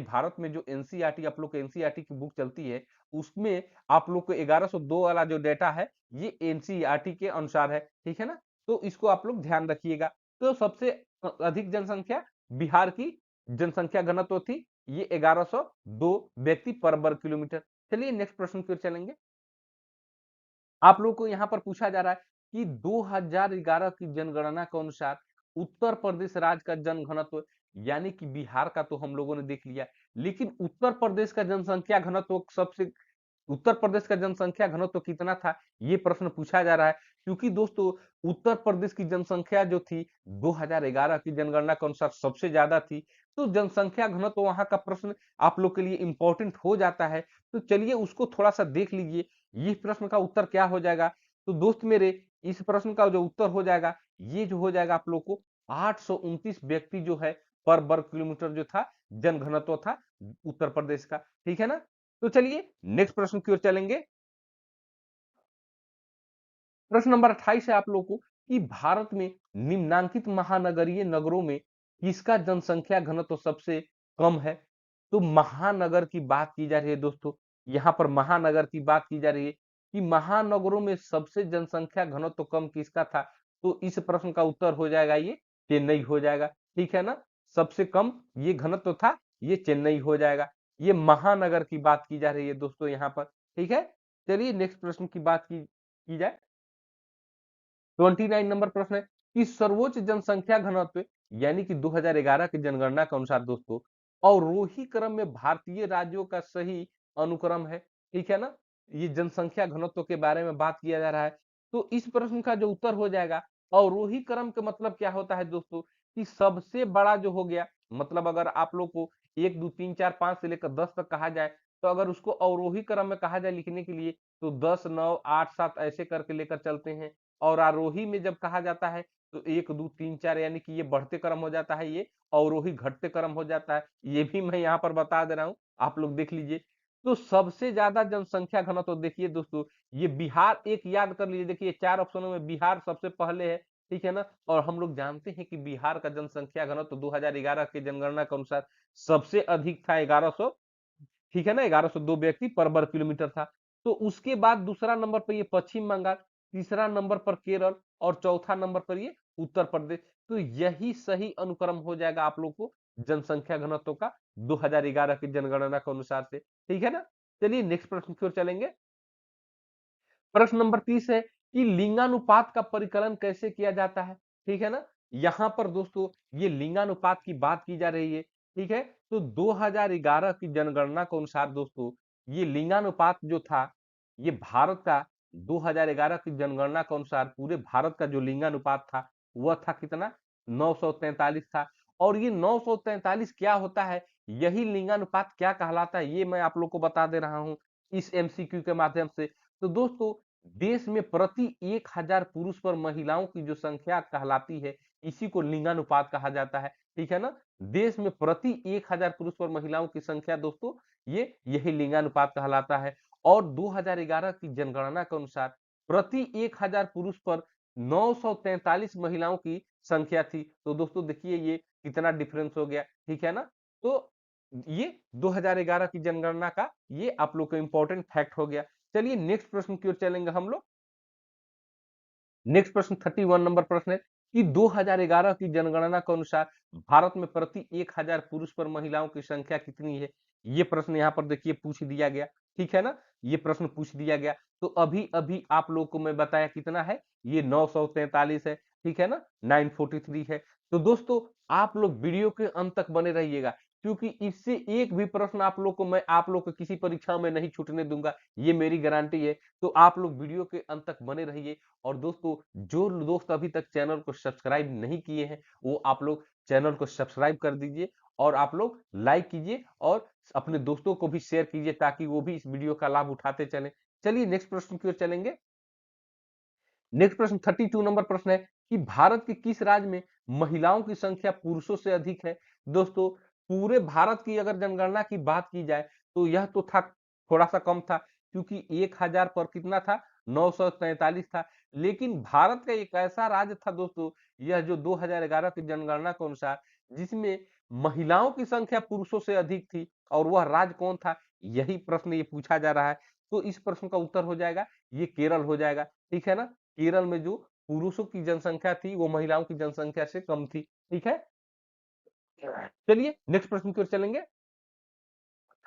भारत में जो एनसीईआरटी, आप लोग को एनसीईआरटी की बुक चलती है, उसमें आप लोग को 1102 वाला जो डेटा है, ये एनसीईआरटी के अनुसार है। ठीक है ना, तो इसको आप लोग ध्यान रखिएगा। तो सबसे अधिक जनसंख्या बिहार की जनसंख्या घनत्व थी, ये 1102 व्यक्ति पर वर्ग किलोमीटर। चलिए नेक्स्ट प्रश्न की ओर चलेंगे। आप लोग को यहाँ पर पूछा जा रहा है कि 2011 की जनगणना के अनुसार उत्तर प्रदेश राज्य का जनघनत्व, यानी कि बिहार का तो हम लोगों ने देख लिया, लेकिन उत्तर प्रदेश का जनसंख्या घनत्व सबसे, उत्तर प्रदेश का जनसंख्या घनत्व कितना था, ये प्रश्न पूछा जा रहा है। क्योंकि दोस्तों उत्तर प्रदेश की जनसंख्या जो थी 2011 की जनगणना के अनुसार सबसे ज्यादा थी, तो जनसंख्या घनत्व वहां का प्रश्न आप लोग के लिए इंपॉर्टेंट हो जाता है। तो चलिए उसको थोड़ा सा देख लीजिए, ये प्रश्न का उत्तर क्या हो जाएगा। तो दोस्त मेरे, इस प्रश्न का जो उत्तर हो जाएगा, ये जो हो जाएगा आप लोग को 829 व्यक्ति जो है पर वर्ग किलोमीटर जो था, जनघनत्व था उत्तर प्रदेश का। ठीक है ना, तो चलिए नेक्स्ट प्रश्न की ओर चलेंगे। प्रश्न नंबर 28 है आप लोगों को कि भारत में निम्नांकित महानगरीय नगरों में किसका जनसंख्या घनत्व सबसे कम है। तो महानगर की बात की जा रही है दोस्तों, यहाँ पर महानगर की बात की जा रही है कि महानगरों में सबसे जनसंख्या घनत्व कम किसका था। तो इस प्रश्न का उत्तर हो जाएगा ये चेन्नई हो जाएगा। ठीक है ना, सबसे कम ये घनत्व था, ये चेन्नई हो जाएगा। ये महानगर की बात की जा रही है दोस्तों यहाँ पर। ठीक है, चलिए नेक्स्ट प्रश्न की बात की जाए। 29 नंबर प्रश्न है कि सर्वोच्च जनसंख्या घनत्व, यानी कि 2011 की जनगणना के अनुसार दोस्तों अवरोही क्रम में भारतीय राज्यों का सही अनुक्रम है। ठीक है ना, ये जनसंख्या घनत्व के बारे में बात किया जा रहा है। तो इस प्रश्न का जो उत्तर हो जाएगा, अवरोही क्रम का मतलब क्या होता है दोस्तों, कि सबसे बड़ा जो हो गया, मतलब अगर आप लोग को 1 2 3 4 5 से लेकर 10 तक कहा जाए, तो अगर उसको अवरोही क्रम में कहा जाए लिखने के लिए, तो 10 9 8 7 ऐसे करके लेकर चलते हैं। और आरोही में जब कहा जाता है, तो 1 2 3 4 यानी कि ये बढ़ते क्रम हो जाता है, ये अवरोही घटते क्रम हो जाता है। ये भी मैं यहाँ पर बता दे रहा हूँ, आप लोग देख लीजिए। तो सबसे ज्यादा जनसंख्या घनत्व तो देखिए दोस्तों, ये बिहार, एक याद कर लीजिए, देखिए 4 ऑप्शनों में बिहार सबसे पहले है। ठीक है ना, और हम लोग जानते हैं कि बिहार का जनसंख्या घनत्व 2011 की जनगणना के अनुसार सबसे अधिक था 1100। ठीक है ना, 1102 व्यक्ति पर वर्ग किलोमीटर था। तो उसके बाद दूसरा नंबर पर ये पश्चिम बंगाल, तीसरा नंबर पर केरल और चौथा नंबर पर ये उत्तर प्रदेश। तो यही सही अनुक्रम हो जाएगा आप लोग को जनसंख्या घनत्व का 2011 की जनगणना के अनुसार से। ठीक है ना, चलिए नेक्स्ट प्रश्न की ओर चलेंगे। प्रश्न नंबर 30 है कि लिंगानुपात का परिकलन कैसे किया जाता है। ठीक है ना, यहाँ पर दोस्तों ये लिंगानुपात की बात की जा रही है। ठीक है, तो 2011 की जनगणना के अनुसार दोस्तों ये लिंगानुपात जो था, ये भारत का 2011 की जनगणना के अनुसार पूरे भारत का जो लिंगानुपात था, वह था कितना, 943 था। और ये 943 क्या होता है, यही लिंगानुपात क्या कहलाता है, ये मैं आप लोग को बता दे रहा हूँ इस एमसीक्यू के माध्यम से। तो दोस्तों देश में प्रति 1000 पुरुष पर महिलाओं की जो संख्या कहलाती है, इसी को लिंगानुपात कहा जाता है, ठीक है ना? देश में प्रति 1000 पुरुष पर महिलाओं की संख्या दोस्तों, ये यही लिंगानुपात कहलाता है। और 2011 की जनगणना के अनुसार प्रति 1000 पुरुष पर 943 महिलाओं की संख्या थी। तो दोस्तों देखिए ये कितना डिफरेंस हो गया, ठीक है ना? तो ये 2011 की जनगणना का ये आप लोग का इंपॉर्टेंट फैक्ट हो गया। चलिए नेक्स्ट प्रश्न की ओर चलेंगे हम लोग। नेक्स्ट प्रश्न 31 नंबर प्रश्न है कि 2011 की जनगणना के अनुसार भारत में प्रति 1000 पुरुष पर महिलाओं की संख्या कितनी है? ये प्रश्न यहाँ पर देखिए पूछ दिया गया, ठीक है ना? ये प्रश्न पूछ दिया गया। तो अभी-अभी आप लोग को मैं बताया कितना है? ये 943 है, ठीक है ना? 943 है। तो दोस्तों आप लोग वीडियो के अंत तक बने रहिएगा, क्योंकि इससे एक भी प्रश्न आप लोग को किसी परीक्षा में नहीं छूटने दूंगा, ये मेरी गारंटी है। तो आप लोग वीडियो के अंत तक बने रहिए। और दोस्तों जो दोस्त अभी तक चैनल को सब्सक्राइब नहीं किए हैं, वो आप लोग चैनल को सब्सक्राइब कर दीजिए और आप लोग लाइक कीजिए और अपने दोस्तों को भी शेयर कीजिए, ताकि वो भी इस वीडियो का लाभ उठाते चलें। चलिए नेक्स्ट प्रश्न की ओर चलेंगे। नेक्स्ट प्रश्न 32 नंबर प्रश्न है कि भारत के किस राज्य में महिलाओं की संख्या पुरुषों से अधिक है? दोस्तों पूरे भारत की अगर जनगणना की बात की जाए तो यह तो था, थोड़ा सा कम था, क्योंकि 1000 पर कितना था? 943 था। लेकिन भारत का एक ऐसा राज्य था दोस्तों, यह जो 2011 की जनगणना के अनुसार, जिसमें महिलाओं की संख्या पुरुषों से अधिक थी, और वह राज्य कौन था? यही प्रश्न ये पूछा जा रहा है। तो इस प्रश्न का उत्तर हो जाएगा ये केरल हो जाएगा, ठीक है ना? केरल में जो पुरुषों की जनसंख्या थी वो महिलाओं की जनसंख्या से कम थी, ठीक है? चलिए नेक्स्ट प्रश्न की ओर चलेंगे।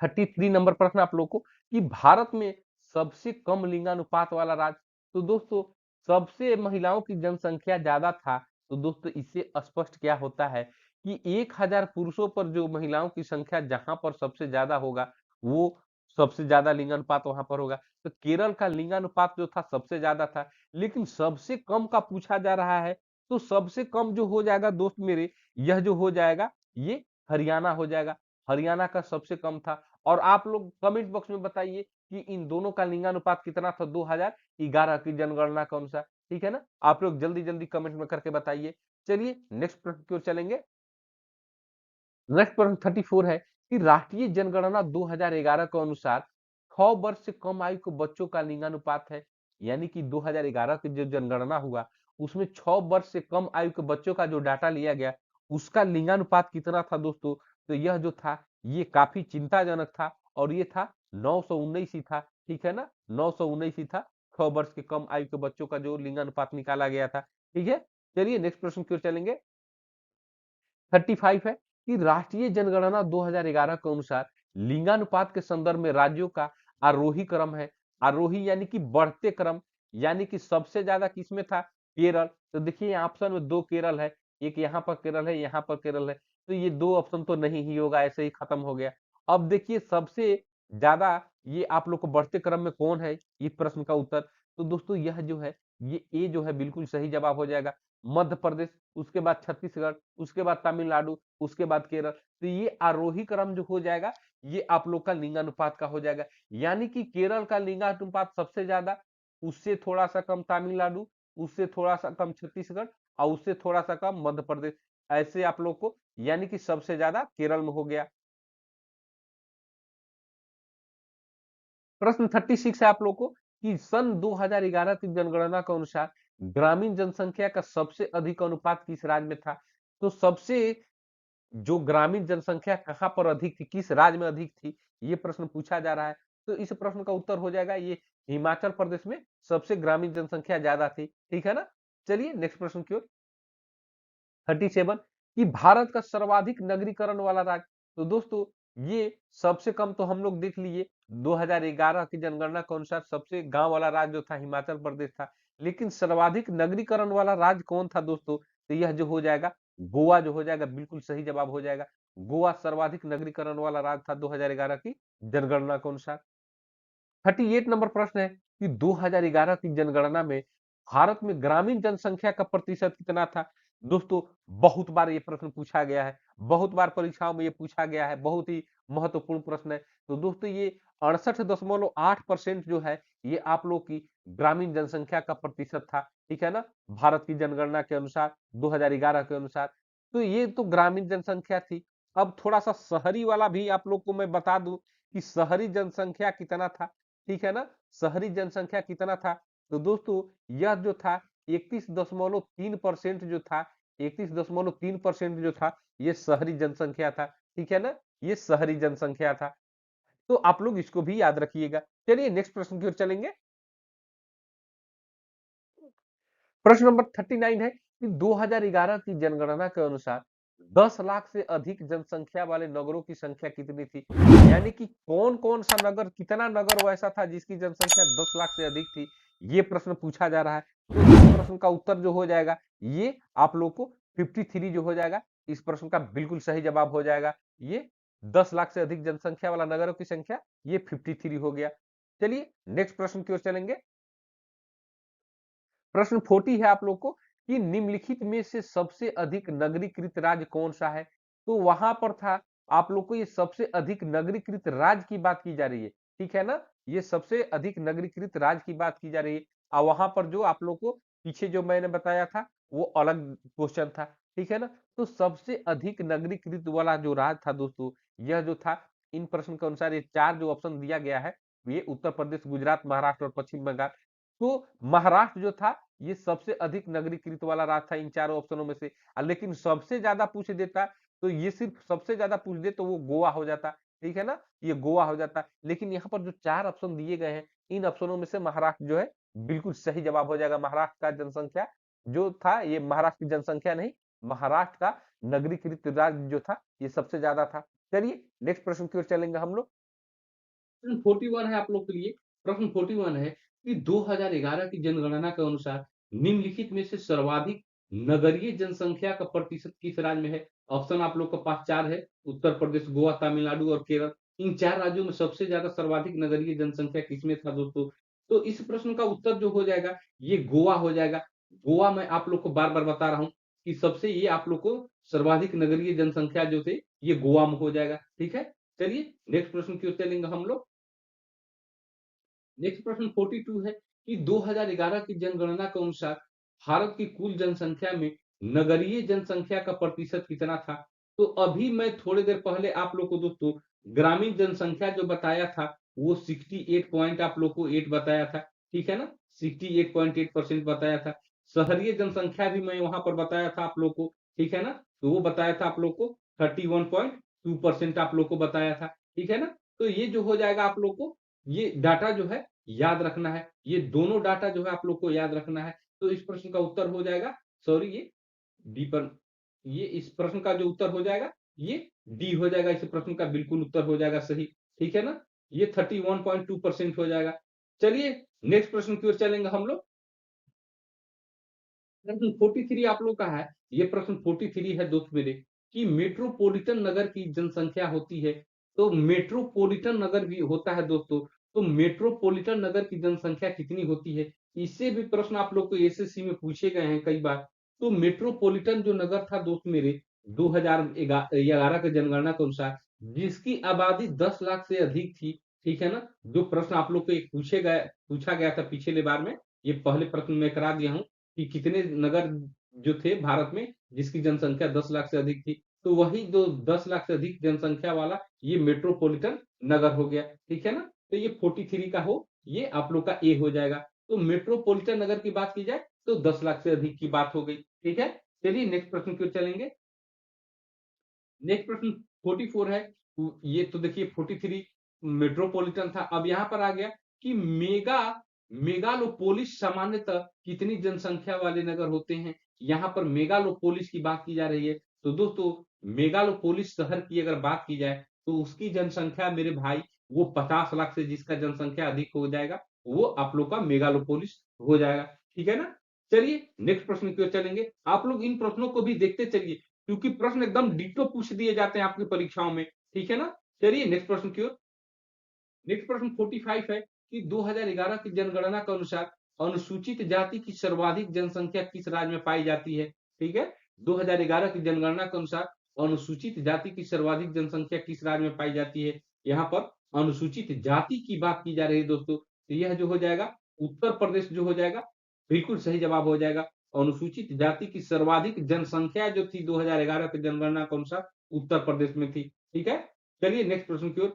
33 नंबर प्रश्न आप लोग को कि भारत में सबसे कम लिंगानुपात वाला राज्य। तो दोस्तों सबसे महिलाओं की जनसंख्या ज्यादा था, तो दोस्तों इससे स्पष्ट क्या होता है कि 1000 पुरुषों पर जो महिलाओं की संख्या जहां पर सबसे ज्यादा होगा, वो सबसे ज्यादा लिंगानुपात वहां पर होगा। तो केरल का लिंगानुपात जो था सबसे ज्यादा था, लेकिन सबसे कम का पूछा जा रहा है। तो सबसे कम जो हो जाएगा दोस्त मेरे, यह जो हो जाएगा ये हरियाणा हो जाएगा। हरियाणा का सबसे कम था। और आप लोग कमेंट बॉक्स में बताइए कि इन दोनों का लिंगानुपात कितना था 2011 की जनगणना के अनुसार, ठीक है ना? आप लोग जल्दी जल्दी कमेंट में करके बताइए। चलिए नेक्स्ट प्रश्न की ओर चलेंगे। नेक्स्ट प्रश्न 34 है कि राष्ट्रीय जनगणना 2011 के अनुसार 6 वर्ष से कम आयु के बच्चों का लिंगानुपात है। यानी कि 2011 की जो जनगणना हुआ, उसमें 6 वर्ष से कम आयु के बच्चों का जो डाटा लिया गया, उसका लिंगानुपात कितना था दोस्तों? तो यह जो था ये काफी चिंताजनक था, और ये था 919 ही था, ठीक है ना? 919 ही था। 6 वर्ष के कम आयु के बच्चों का जो लिंगानुपात निकाला गया था, ठीक है? चलिए नेक्स्ट प्रश्न की ओर चलेंगे। 35 है कि राष्ट्रीय जनगणना 2011 के अनुसार लिंगानुपात के संदर्भ में राज्यों का आरोही क्रम है। आरोही यानी कि बढ़ते क्रम, यानी कि सबसे ज्यादा किसमें था? केरल। तो देखिए ऑप्शन में दो केरल है, एक यहाँ पर केरल है, यहाँ पर केरल है। तो ये दो ऑप्शन तो नहीं ही होगा, ऐसे ही खत्म हो गया। अब देखिए सबसे ज्यादा ये आप लोग को बढ़ते क्रम में कौन है, इस प्रश्न का उत्तर। तो दोस्तों यह जो है, ये ए जो है बिल्कुल सही जवाब हो जाएगा। मध्य प्रदेश, उसके बाद छत्तीसगढ़, उसके बाद तमिलनाडु, उसके बाद केरल। तो ये आरोही क्रम जो हो जाएगा, ये आप लोग का लिंगानुपात का हो जाएगा। यानी कि केरल का लिंगानुपात सबसे ज्यादा, उससे थोड़ा सा कम तमिलनाडु, उससे थोड़ा सा कम छत्तीसगढ़, और उससे थोड़ा सा कम मध्य प्रदेश। ऐसे आप लोग को, यानी कि सबसे ज्यादा केरल में हो गया। प्रश्न 36 है आप लोग को कि सन 2011 की जनगणना के अनुसार ग्रामीण जनसंख्या का सबसे अधिक अनुपात किस राज्य में था? तो सबसे जो ग्रामीण जनसंख्या कहाँ पर अधिक थी, किस राज्य में अधिक थी, ये प्रश्न पूछा जा रहा है। तो इस प्रश्न का उत्तर हो जाएगा ये हिमाचल प्रदेश में सबसे ग्रामीण जनसंख्या ज्यादा थी, ठीक है ना? चलिए नेक्स्ट प्रश्न की ओर। 37 कि भारत का सर्वाधिक नगरीकरण वाला राज्य। तो दोस्तों ये सबसे कम तो हम लोग देख लिए, 2011 की जनगणना के अनुसार सबसे गांव वाला राज्य जो था हिमाचल प्रदेश था। लेकिन सर्वाधिक नगरीकरण वाला राज्य कौन था दोस्तों? तो यह जो हो जाएगा गोवा जो हो जाएगा, बिल्कुल सही जवाब हो जाएगा। गोवा सर्वाधिक नगरीकरण वाला राज्य था 2011 की जनगणना के अनुसार। 38 नंबर प्रश्न है कि 2011 की जनगणना में भारत में ग्रामीण जनसंख्या का प्रतिशत कितना था? दोस्तों बहुत बार ये प्रश्न पूछा गया है, बहुत बार परीक्षाओं में ये पूछा गया है, बहुत ही महत्वपूर्ण प्रश्न है। तो दोस्तों ये 68.8% जो है, ये आप लोग की ग्रामीण जनसंख्या का प्रतिशत था, ठीक है ना? भारत की जनगणना के अनुसार 2011 के अनुसार। तो ये तो ग्रामीण जनसंख्या थी। अब थोड़ा-सा शहरी वाला भी आप लोग को मैं बता दूँ कि शहरी जनसंख्या कितना था, ठीक है ना? शहरी जनसंख्या कितना था? तो दोस्तों यह जो था 31.3% जो था, 31.3% जो था, ये शहरी जनसंख्या था, ठीक है ना? ये शहरी जनसंख्या था। तो आप लोग इसको भी याद रखिएगा। चलिए नेक्स्ट प्रश्न की ओर चलेंगे। प्रश्न नंबर 39 है कि 2011 की जनगणना के अनुसार 10 लाख से अधिक जनसंख्या वाले नगरों की संख्या कितनी थी? यानी कि कौन-कौन सा नगर, कितना नगर वैसा था जिसकी जनसंख्या 10 लाख से अधिक थी? ये प्रश्न पूछा जा रहा है। तो इस प्रश्न का उत्तर जो हो जाएगा, ये आप लोग को 53 जो हो जाएगा, इस प्रश्न का बिल्कुल सही जवाब हो जाएगा। ये 10 लाख से अधिक जनसंख्या वाला नगरों की संख्या, ये 53 हो गया। चलिए नेक्स्ट प्रश्न की ओर चलेंगे। प्रश्न 40 है आप लोग को कि निम्नलिखित में से सबसे अधिक नगरीकृत राज्य कौन सा है? तो वहां पर था आप लोग को, ये सबसे अधिक नगरीकृत राज्य की बात की जा रही है, ठीक है ना? ये सबसे अधिक नगरीकृत राज्य की बात की जा रही है। और वहां पर जो आप लोग को पीछे जो मैंने बताया था, वो अलग क्वेश्चन था, ठीक है ना? तो सबसे अधिक नगरीकृत वाला जो राज्य था दोस्तों, यह जो था, इन प्रश्न के अनुसार ये चार जो ऑप्शन दिया गया है, ये उत्तर प्रदेश, गुजरात, महाराष्ट्र और पश्चिम बंगाल। तो महाराष्ट्र जो था, ये सबसे अधिक नगरीकृत वाला राज्य था इन चारों ऑप्शनों में से। लेकिन सबसे ज्यादा पूछ देता, तो ये सिर्फ सबसे ज्यादा पूछ दे तो वो गोवा हो जाता, ठीक है ना? ये गोवा हो जाता। लेकिन यहाँ पर जो चार ऑप्शन दिए गए हैं, इन ऑप्शनों में से महाराष्ट्र जो है, बिल्कुल सही जवाब हो जाएगा। महाराष्ट्र का जनसंख्या जो था, ये महाराष्ट्र की जनसंख्या नहीं, महाराष्ट्र का नगरीकृत राज्य जो था, ये सबसे ज्यादा था। चलिए नेक्स्ट प्रश्न की ओर चलेंगे हम लोग। प्रश्न 41 है आप लोग के लिए। प्रश्न 41 है कि 2011 की जनगणना के अनुसार निम्नलिखित में से सर्वाधिक नगरीय जनसंख्या का प्रतिशत किस राज्य में है? ऑप्शन आप लोग के पास चार है, उत्तर प्रदेश, गोवा, तमिलनाडु और केरल। इन चार राज्यों में सबसे ज्यादा सर्वाधिक नगरीय जनसंख्या किसमें था दोस्तों? तो इस प्रश्न का उत्तर जो हो जाएगा, ये गोवा हो जाएगा। गोवा मैं आप लोग को बार बार बता रहा हूँ कि सबसे ये आप लोग को सर्वाधिक नगरीय जनसंख्या जो थे, ये गोवा में हो जाएगा, ठीक है? चलिए नेक्स्ट प्रश्न की ओर चलेंगे हम लोग। नेक्स्ट प्रश्न 42 है कि 2011 की जनगणना के अनुसार भारत की कुल जनसंख्या में नगरीय जनसंख्या का प्रतिशत कितना था? तो अभी मैं थोड़ी देर पहले आप लोग को दोस्तों ग्रामीण जनसंख्या जो बताया था, वो 68 पॉइंट आप लोग को 8 बताया था, ठीक है ना? 68.8% बताया था। शहरीय जनसंख्या भी मैं वहां पर बताया था आप लोग को, ठीक है ना? तो वो बताया था आप लोग को 31.2% आप लोग को बताया था, ठीक है ना? तो ये जो हो जाएगा आप लोग को, ये डाटा जो है याद रखना है, ये दोनों डाटा जो है आप लोग को याद रखना है। तो इस प्रश्न का उत्तर हो जाएगा, सॉरी ये डी पर, ये इस प्रश्न का जो उत्तर हो जाएगा, ये डी हो जाएगा। इस प्रश्न का बिल्कुल उत्तर हो जाएगा सही, ठीक है ना? ये 31.2% हो जाएगा। चलिए नेक्स्ट प्रश्न की ओर चलेंगे हम लोग। प्रश्न 43 आप लोग का है, ये प्रश्न 43 है दोस्त मेरे, कि मेट्रोपॉलिटन नगर की जनसंख्या होती है, तो मेट्रोपॉलिटन नगर भी होता है दोस्तों, तो मेट्रोपॉलिटन नगर की जनसंख्या कितनी होती है? इससे भी प्रश्न आप लोग को एसएससी में पूछे गए हैं कई बार। तो मेट्रोपॉलिटन जो नगर था दोस्त मेरे, 2011 के जनगणना के अनुसार, जिसकी आबादी 10 लाख से अधिक थी, ठीक है ना? जो प्रश्न आप लोग को एक पूछा गया था पिछले बार में, ये पहले प्रश्न में करा दिया हूँ कि कितने नगर जो थे भारत में जिसकी जनसंख्या 10 लाख से अधिक थी, तो वही जो 10 लाख से अधिक जनसंख्या वाला ये मेट्रोपॉलिटन नगर हो गया, ठीक है ना? तो ये 43 का हो, ये आप लोग का ए हो जाएगा। तो मेट्रोपॉलिटन नगर की बात की जाए तो 10 लाख से अधिक की बात हो गई, ठीक है? चलिए नेक्स्ट प्रश्न की ओर चलेंगे। नेक्स्ट प्रश्न 44 है। ये तो देखिए 43 मेट्रोपॉलिटन था। अब यहाँ पर आ गया कि मेगालोपोलिस सामान्यतः कितनी जनसंख्या वाले नगर होते हैं? यहाँ पर मेगालोपोलिस की बात की जा रही है। तो दोस्तों मेगालोपोलिस शहर की अगर बात की जाए तो उसकी जनसंख्या मेरे भाई, वो 50 लाख से जिसका जनसंख्या अधिक हो जाएगा, वो आप लोग का मेगालोपोलिस हो जाएगा, ठीक है ना? चलिए नेक्स्ट प्रश्न की ओर चलेंगे। आप लोग इन प्रश्नों को भी देखते चलिए, क्योंकि प्रश्न एकदम डिट्टो पूछ दिए जाते हैं आपकी परीक्षाओं में, ठीक है ना? चलिए नेक्स्ट प्रश्न की ओर। नेक्स्ट प्रश्न 45 है कि 2011 की जनगणना के अनुसार अनुसूचित जाति की सर्वाधिक जनसंख्या किस राज्य में पाई जाती है? ठीक है? 2011 की जनगणना के अनुसार अनुसूचित जाति की सर्वाधिक जनसंख्या किस राज्य में पाई जाती है? यहाँ पर अनुसूचित जाति की बात की जा रही है दोस्तों, तो यह जो हो जाएगा उत्तर प्रदेश जो हो जाएगा, बिल्कुल सही जवाब हो जाएगा। अनुसूचित जाति की सर्वाधिक जनसंख्या जो थी 2011 की जनगणना के अनुसार उत्तर प्रदेश में थी। ठीक है? चलिए नेक्स्ट प्रश्न की ओर।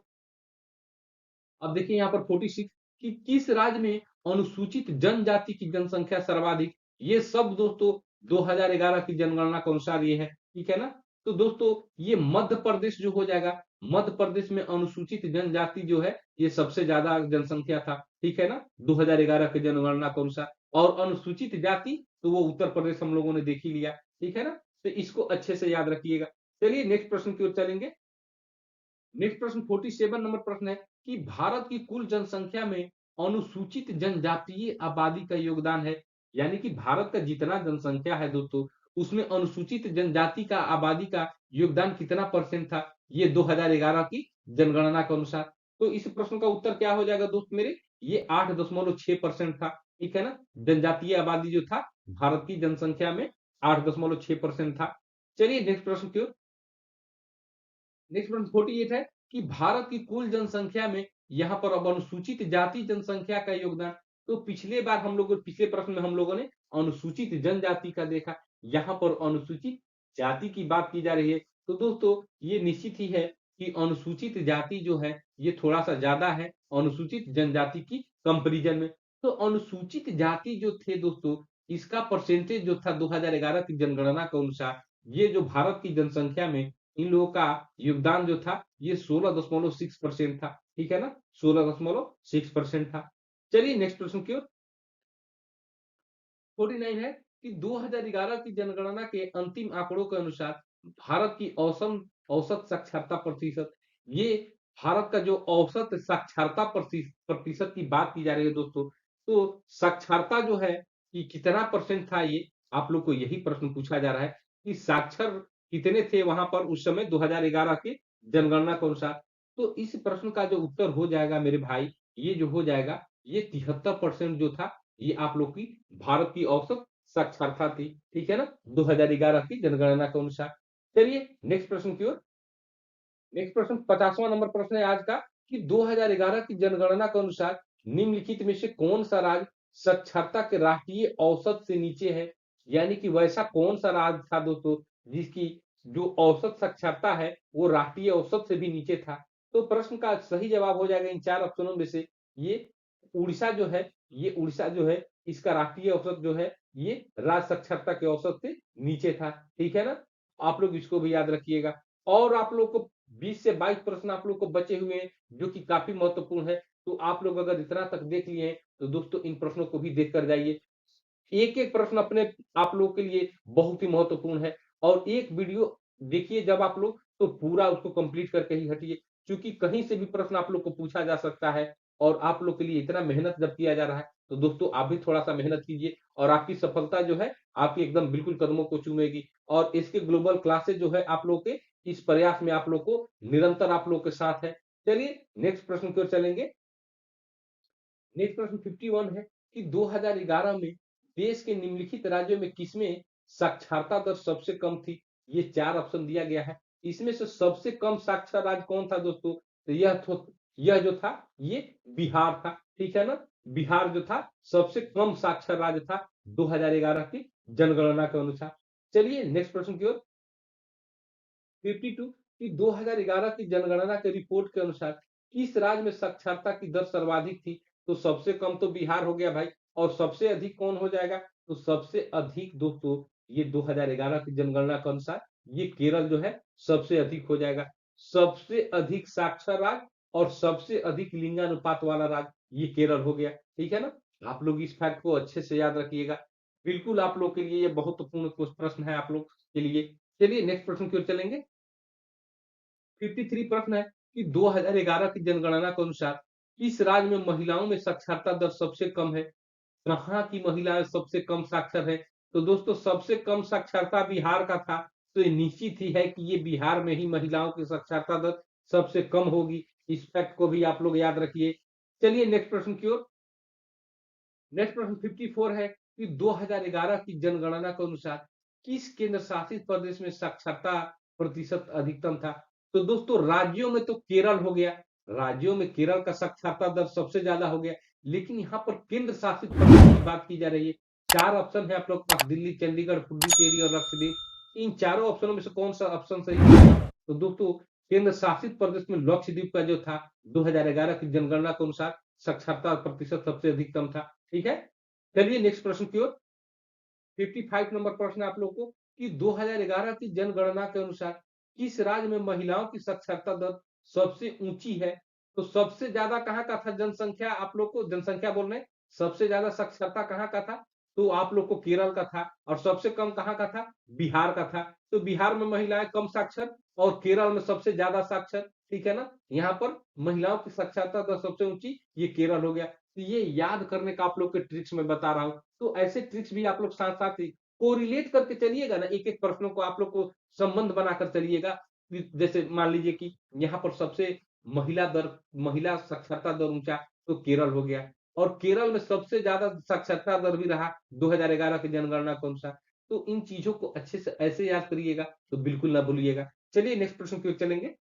अब देखिए यहाँ पर 46 कि किस राज्य में अनुसूचित जनजाति की जनसंख्या सर्वाधिक, ये सब दोस्तों 2011 की जनगणना के अनुसार ये है, ठीक है ना? तो दोस्तों ये मध्य प्रदेश जो हो जाएगा, मध्य प्रदेश में अनुसूचित जनजाति जो है ये सबसे ज्यादा जनसंख्या था, ठीक है ना? 2011 की जनगणना के अनुसार। और अनुसूचित जाति तो वो उत्तर प्रदेश हम लोगों ने देख ही लिया, ठीक है ना? तो इसको अच्छे से याद रखिएगा। चलिए नेक्स्ट प्रश्न की ओर चलेंगे। नेक्स्ट प्रश्न 47 नंबर प्रश्न है कि भारत की कुल जनसंख्या में अनुसूचित जनजातीय आबादी का योगदान है, यानी कि भारत का जितना जनसंख्या है दोस्तों उसमें अनुसूचित जनजाति का आबादी का योगदान कितना परसेंट था, ये 2011 की जनगणना के अनुसार। तो इस प्रश्न का उत्तर क्या हो जाएगा दोस्त मेरे, ये 8.6% था, ठीक है ना? जनजातीय आबादी जो था भारत की जनसंख्या में 8.6% था। चलिए नेक्स्ट प्रश्न की ओर। नेक्स्ट प्रश्न 48 है कि भारत की कुल जनसंख्या में यहाँ पर अब अनुसूचित जाति जनसंख्या का योगदान। तो पिछले बार हम लोगों पिछले प्रश्न में हम लोगों ने अनुसूचित जनजाति का देखा, यहाँ पर अनुसूचित जाति की बात की जा रही है। तो दोस्तों ये निश्चित ही है कि अनुसूचित जाति जो है ये थोड़ा सा ज्यादा है अनुसूचित जनजाति की कंपेरिजन में। तो अनुसूचित जाति जो थे दोस्तों इसका परसेंटेज जो था 2011 की जनगणना के अनुसार, ये जो भारत की जनसंख्या में इन लोगों का योगदान जो था ये 16.6% था, ठीक है ना? 16.6% था। चलिए नेक्स्ट प्रश्न की ओर। 49 है कि 2011 की जनगणना के अंतिम आंकड़ों के अनुसार भारत की औसत साक्षरता प्रतिशत, ये भारत का जो औसत साक्षरता प्रतिशत की बात की जा रही है दोस्तों, तो साक्षरता जो है कि कितना परसेंट था, ये आप लोग को यही प्रश्न पूछा जा रहा है कि साक्षर कितने थे वहां पर उस समय 2011 की जनगणना के अनुसार। तो इस प्रश्न का जो उत्तर हो जाएगा मेरे भाई, ये जो हो जाएगा ये 73% जो था ये आप लोग की भारत की औसत साक्षरता थी, ठीक है ना? 2011 की जनगणना के अनुसार। चलिए नेक्स्ट प्रश्न की ओर। नेक्स्ट प्रश्न 50वां नंबर प्रश्न है आज का कि 2011 की जनगणना के अनुसार निम्नलिखित में से कौन सा राज्य साक्षरता के राष्ट्रीय औसत से नीचे है, यानी कि वैसा कौन सा राज्य था दोस्तों जिसकी जो औसत साक्षरता है वो राष्ट्रीय औसत से भी नीचे था। तो प्रश्न का सही जवाब हो जाएगा इन चार ऑप्शनों में से ये उड़ीसा जो है, ये उड़ीसा जो है इसका राष्ट्रीय औसत जो है ये राज्य साक्षरता के औसत से नीचे था, ठीक है ना? आप लोग इसको भी याद रखिएगा। और आप लोग को 20 से 22 प्रश्न आप लोग को बचे हुए हैं जो कि काफी महत्वपूर्ण है। तो आप लोग अगर इतना तक देख लिए हैं तो दोस्तों इन प्रश्नों को भी देख कर जाइए। एक एक प्रश्न अपने आप लोगों के लिए बहुत ही महत्वपूर्ण है और एक वीडियो देखिए जब आप लोग तो पूरा उसको कंप्लीट करके ही हटिए, क्योंकि कहीं से भी प्रश्न आप लोग को पूछा जा सकता है और आप लोग के लिए इतना मेहनत जब किया जा रहा है तो दोस्तों आप भी थोड़ा सा मेहनत कीजिए और आपकी सफलता जो है आपकी एकदम बिल्कुल कदमों को चूमेगी। और इसके ग्लोबल क्लासेस जो है आप लोग के इस प्रयास में आप लोग को निरंतर आप लोग के साथ है। चलिए नेक्स्ट प्रश्न की ओर चलेंगे। नेक्स्ट प्रश्न 51 है कि 2011 में देश के निम्नलिखित राज्यों में किसमें साक्षरता दर सबसे कम थी, ये चार ऑप्शन दिया गया है। इसमें से सबसे कम साक्षर राज्य कौन था दोस्तों, तो यह जो था ये बिहार था, ठीक है ना? बिहार जो था सबसे कम साक्षर राज्य था 2011 की जनगणना के अनुसार। चलिए नेक्स्ट प्रश्न की ओर। 52 कि 2011 की जनगणना के रिपोर्ट के अनुसार किस राज्य में साक्षरता की दर सर्वाधिक थी, तो सबसे कम तो बिहार हो गया भाई और सबसे अधिक कौन हो जाएगा, तो सबसे अधिक दोस्तों ये 2011 की जनगणना के अनुसार ये केरल जो है सबसे अधिक हो जाएगा। सबसे अधिक साक्षर राज्य और सबसे अधिक लिंगानुपात वाला राज्य ये केरल हो गया, ठीक है ना? आप लोग इस फैक्ट को अच्छे से याद रखिएगा, बिल्कुल आप लोग के लिए ये महत्वपूर्ण प्रश्न है आप लोग के लिए। चलिए नेक्स्ट प्रश्न की ओर चलेंगे। 53 प्रश्न है कि 2011 की जनगणना के अनुसार किस राज्य में महिलाओं में साक्षरता दर सबसे कम है, कहाँ की महिलाएं सबसे कम साक्षर है, तो दोस्तों सबसे कम साक्षरता बिहार का था। तो ये निश्चित ही है कि ये बिहार में ही महिलाओं की साक्षरता दर सबसे कम होगी, इस फैक्ट को भी आप लोग याद रखिए। चलिए नेक्स्ट प्रश्न की ओर। नेक्स्ट प्रश्न 54 है कि 2011 की जनगणना के अनुसार किस केंद्र शासित प्रदेश में साक्षरता प्रतिशत अधिकतम था? तो दोस्तों राज्यों में तो केरल हो गया, राज्यों में केरल का साक्षरता दर सबसे ज़्यादा हो गया, लेकिन यहाँ पर केंद्र शासित प्रदेश की बात की जा रही है। 4 ऑप्शन है आप लोग के पास दिल्ली, चंडीगढ़, पुडुचेरी और लक्षद्वीप। इन चारों ऑप्शनों में से कौन-सा ऑप्शन सही होगा? तो दोस्तों केंद्र शासित प्रदेश में लक्षद्वीप का जो था 2011 की जनगणना के अनुसार साक्षरता प्रतिशत सबसे अधिकतम था। ठीक है? चलिए नेक्स्ट प्रश्न की ओर। 55 नंबर प्रश्न है आप लोगों को कि 2011 की जनगणना के अनुसार किस राज्य में महिलाओं की साक्षरता दर सबसे ऊंची है? तो सबसे ज्यादा कहाँ का था जनसंख्या आप लोग को जनसंख्या बोल रहे हैं सबसे ज्यादा साक्षरता कहाँ का था? तो आप लोग को केरल का था और सबसे कम कहाँ का था? बिहार का था। तो बिहार में महिलाएं कम साक्षर और केरल में सबसे ज्यादा साक्षर। ठीक है ना? यहाँ पर महिलाओं की साक्षरता दर सबसे ऊंची ये केरल हो गया। तो ये याद करने का आप लोग के ट्रिक्स में बता रहा हूँ। तो ऐसे ट्रिक्स भी आप लोग साथ-साथ ही कोरिलेट करके चलिएगा ना, एक-एक प्रश्नों को आप लोग को संबंध बनाकर चलिएगा। जैसे मान लीजिए कि यहाँ पर सबसे महिला साक्षरता दर ऊँचा तो केरल हो गया और केरल में सबसे ज़्यादा साक्षरता दर भी रहा 2011 की जनगणना के अनुसार। तो इन चीज़ों को अच्छे से ऐसे याद करिएगा, तो बिल्कुल ना भूलिएगा। चलिए नेक्स्ट प्रश्न की ओर चलेंगे।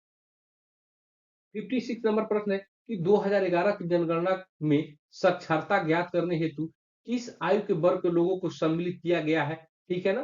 56 नंबर प्रश्न है कि 2011 की जनगणना में साक्षरता ज्ञात करने हेतु किस आयु के वर्ग के लोगों को सम्मिलित किया गया है? ठीक है ना?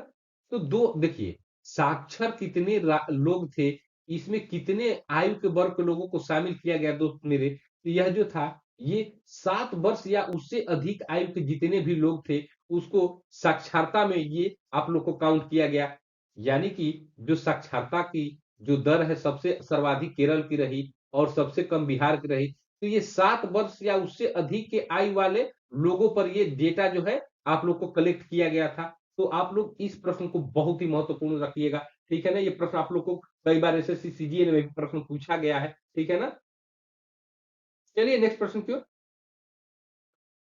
तो दो देखिए साक्षर कितने लोग थे, इसमें कितने आयु के वर्ग के लोगों को शामिल किया गया दोस्त मेरे, तो यह जो था ये 7 वर्ष या उससे अधिक आयु के जितने भी लोग थे, उसको साक्षरता में ये आप लोग को काउंट किया गया। यानी कि जो साक्षरता की जो दर है सबसे सर्वाधिक केरल की रही और सबसे कम बिहार की रही। तो ये 7 वर्ष या उससे अधिक के आयु वाले लोगों पर ये डेटा जो है आप लोग को कलेक्ट किया गया था। तो आप लोग इस प्रश्न को बहुत ही महत्वपूर्ण रखिएगा, ठीक है ना? ये प्रश्न आप लोग को कई बार एसएससी, सीजीएल में भी प्रश्न पूछा गया है, ठीक है ना? चलिए नेक्स्ट प्रश्न की ओर।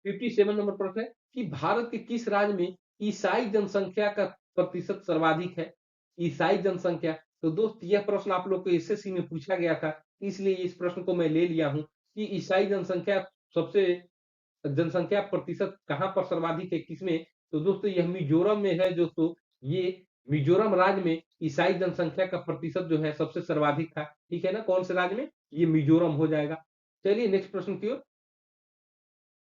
57 नंबर प्रश्न है कि भारत के किस राज्य में ईसाई जनसंख्या का प्रतिशत सर्वाधिक है? ईसाई जनसंख्या। तो दोस्त यह प्रश्न आप लोग को एसएससी में पूछा गया था, इसलिए इस प्रश्न को मैं ले लिया हूँ कि ईसाई जनसंख्या सबसे जनसंख्या प्रतिशत कहाँ पर सर्वाधिक है किसमें? तो दोस्तों यह मिजोरम में है दोस्तों। ये मिजोरम राज्य में ईसाई जनसंख्या का प्रतिशत जो है सबसे सर्वाधिक था। ठीक है ना? कौन से राज्य में? ये मिजोरम हो जाएगा। चलिए नेक्स्ट प्रश्न की ओर।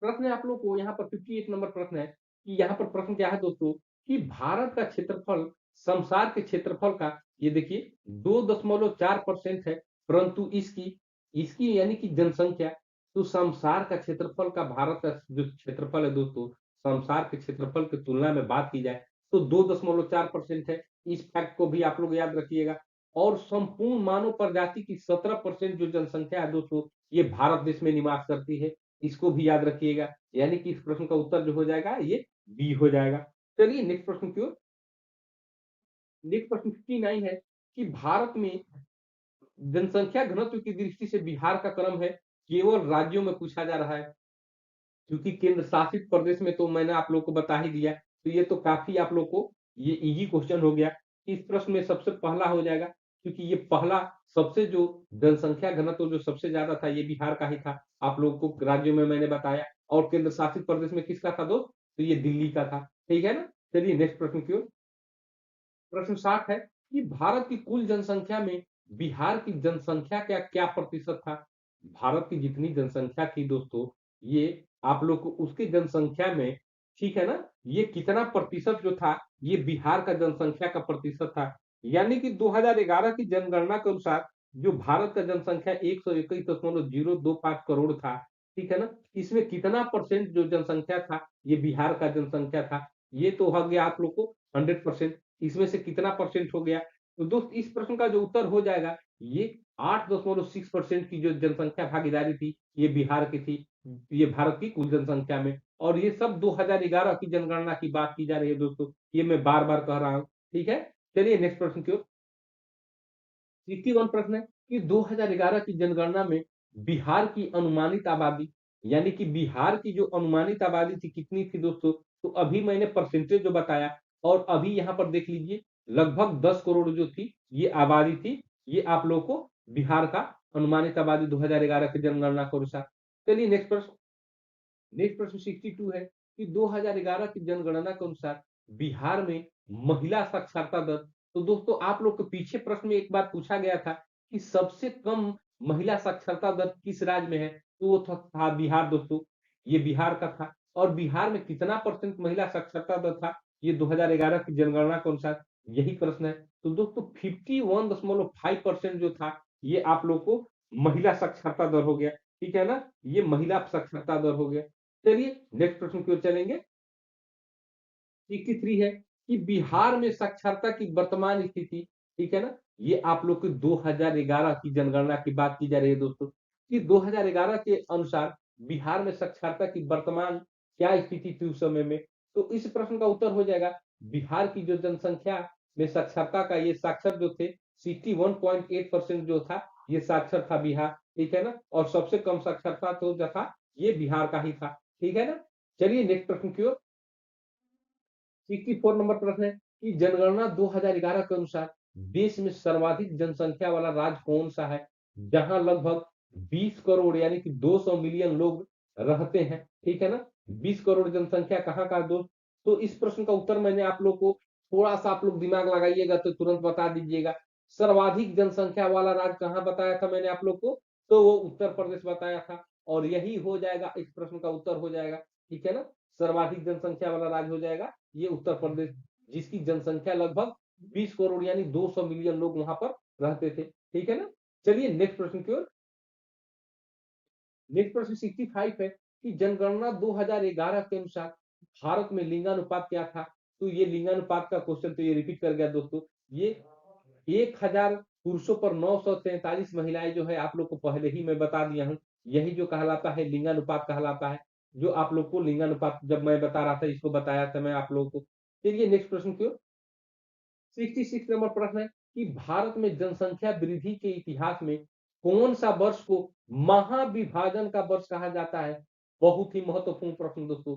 प्रश्न है आप लोग को यहाँ पर 58 नंबर प्रश्न है कि यहाँ पर प्रश्न क्या है दोस्तों कि भारत का क्षेत्रफल संसार के क्षेत्रफल का ये देखिए 2.4% है, परंतु इसकी इसकी यानी कि जनसंख्या तो संसार का क्षेत्रफल का भारत का जो क्षेत्रफल है दोस्तों संसार के क्षेत्रफल की तुलना में बात की जाए तो 2.4% है। इस फैक्ट को भी आप लोग याद रखिएगा और संपूर्ण मानव प्रजाति की 17% जो जनसंख्या है दोस्तों ये भारत देश में निवास करती है। इसको भी याद रखिएगा यानी कि इस प्रश्न का उत्तर जो हो जाएगा ये बी हो जाएगा। चलिए नेक्स्ट प्रश्न की ओर। नेक्स्ट प्रश्न 59 है कि भारत में जनसंख्या घनत्व की दृष्टि से बिहार का क्रम है केवल राज्यों में पूछा जा रहा है क्योंकि केंद्र शासित प्रदेश में तो मैंने आप लोग को बता ही दिया तो ये तो काफी आप लोग को ये इजी क्वेश्चन हो गया। इस प्रश्न में सबसे पहला हो जाएगा क्योंकि ये पहला सबसे जो जनसंख्या घनत्व जो सबसे ज्यादा था ये बिहार का ही था। आप लोगों को राज्यों में मैंने बताया और केंद्र शासित प्रदेश में किसका था दोस्त? तो ये दिल्ली का था। ठीक है ना? चलिए नेक्स्ट प्रश्न की ओर। प्रश्न 60 है कि भारत की कुल जनसंख्या में बिहार की जनसंख्या का क्या प्रतिशत था? भारत की जितनी जनसंख्या थी दोस्तों, ये आप लोग को उसकी जनसंख्या में ठीक है ना? ये कितना प्रतिशत जो था, ये बिहार का जनसंख्या का प्रतिशत था। यानी कि 2011 की जनगणना के अनुसार जो भारत का जनसंख्या 121.025 करोड़ था, ठीक है ना? इसमें कितना परसेंट जो जनसंख्या था, ये बिहार का जनसंख्या था। ये तो हो गया आप लोग को 100%। इसमें से कितना परसेंट हो गया? तो दोस्त इस प्रश्न का जो उत्तर हो जाएगा ये 8.6% की जो जनसंख्या भागीदारी थी, ये बिहार की थी। ये भारत की कुल जनसंख्या में और ये सब 2011 की जनगणना की बात की जा रही है दोस्तों। ये मैं बार-बार कह रहा हूँ, ठीक है? चलिए नेक्स्ट प्रश्न की ओर। 61 प्रश्न है कि 2011 की जनगणना में बिहार की अनुमानित आबादी यानी कि बिहार की जो अनुमानित आबादी थी कितनी थी दोस्तों? तो अभी मैंने परसेंटेज जो बताया और अभी यहाँ पर देख लीजिए लगभग 10 करोड़ जो थी ये आबादी थी। ये आप लोगों को बिहार का अनुमानित आबादी 2011 की जनगणना के अनुसार। चलिए नेक्स्ट प्रश्न। नेक्स्ट प्रश्न 62 है कि 2011 की जनगणना के अनुसार बिहार में महिला साक्षरता दर। तो दोस्तों आप लोग को पीछे प्रश्न में एक बार पूछा गया था कि सबसे कम महिला साक्षरता दर किस राज्य में है? तो वो था बिहार दोस्तों। ये बिहार का था और बिहार में कितना परसेंट महिला साक्षरता दर था? ये 2011 की जनगणना के अनुसार यही प्रश्न है। तो दोस्तों 51.5% जो था ये आप लोग को महिला साक्षरता दर हो गया। ठीक है ना? ये महिला साक्षरता दर हो गया। चलिए नेक्स्ट प्रश्न की ओर चलेंगे। 63 है कि बिहार में साक्षरता की वर्तमान स्थिति, ठीक है ना? ये आप लोग की 2011 की जनगणना की बात की जा रही है दोस्तों, कि 2011 के अनुसार बिहार में साक्षरता की वर्तमान क्या स्थिति थी उस समय में? तो इस प्रश्न का उत्तर हो जाएगा, बिहार की जो जनसंख्या में साक्षरता का ये साक्षर जो थे 61.8% जो था, ये साक्षर था बिहार, ठीक है ना? और सबसे कम साक्षरता तो जो था, ये बिहार का ही था, ठीक है ना? चलिए नेक्स्ट प्रश्न की ओर। 64 नंबर प्रश्न है कि जनगणना 2011 के अनुसार देश में सर्वाधिक जनसंख्या वाला राज्य कौन सा है? जहां लगभग 20 करोड़ यानी कि 200 मिलियन लोग रहते हैं, ठीक है ना? 20 करोड़ जनसंख्या कहाँ का दोस्त? तो इस प्रश्न का उत्तर मैंने आप लोग को थोड़ा सा आप लोग दिमाग लगाइएगा तो तुरंत बता दीजिएगा। सर्वाधिक जनसंख्या वाला राज्य कहाँ बताया था मैंने आप लोग को? तो वो उत्तर प्रदेश बताया था और यही हो जाएगा, इस प्रश्न का उत्तर हो जाएगा, ठीक है ना? सर्वाधिक जनसंख्या वाला राज्य हो जाएगा ये उत्तर प्रदेश, जिसकी जनसंख्या लगभग 20 करोड़ यानी 200 मिलियन लोग वहां पर रहते थे, ठीक है ना? चलिए नेक्स्ट प्रश्न की ओर। नेक्स्ट प्रश्न 65 है कि जनगणना 2011 के अनुसार भारत में लिंगानुपात क्या था? तो ये लिंगानुपात का क्वेश्चन तो ये रिपीट कर गया दोस्तों। ये 1000 पुरुषों पर 943 महिलाएं जो है आप लोग को पहले ही मैं बता दिया हूँ। यही जो कहलाता है लिंगानुपात कहलाता है। जो आप लोग को लिंगानुपात जब मैं बता रहा था इसको बताया था मैं आप लोगों को। चलिए नेक्स्ट प्रश्न की ओर। 66 नंबर प्रश्न है कि भारत में जनसंख्या वृद्धि के इतिहास में कौन सा वर्ष को महाविभाजन का वर्ष कहा जाता है? बहुत ही महत्वपूर्ण प्रश्न दोस्तों।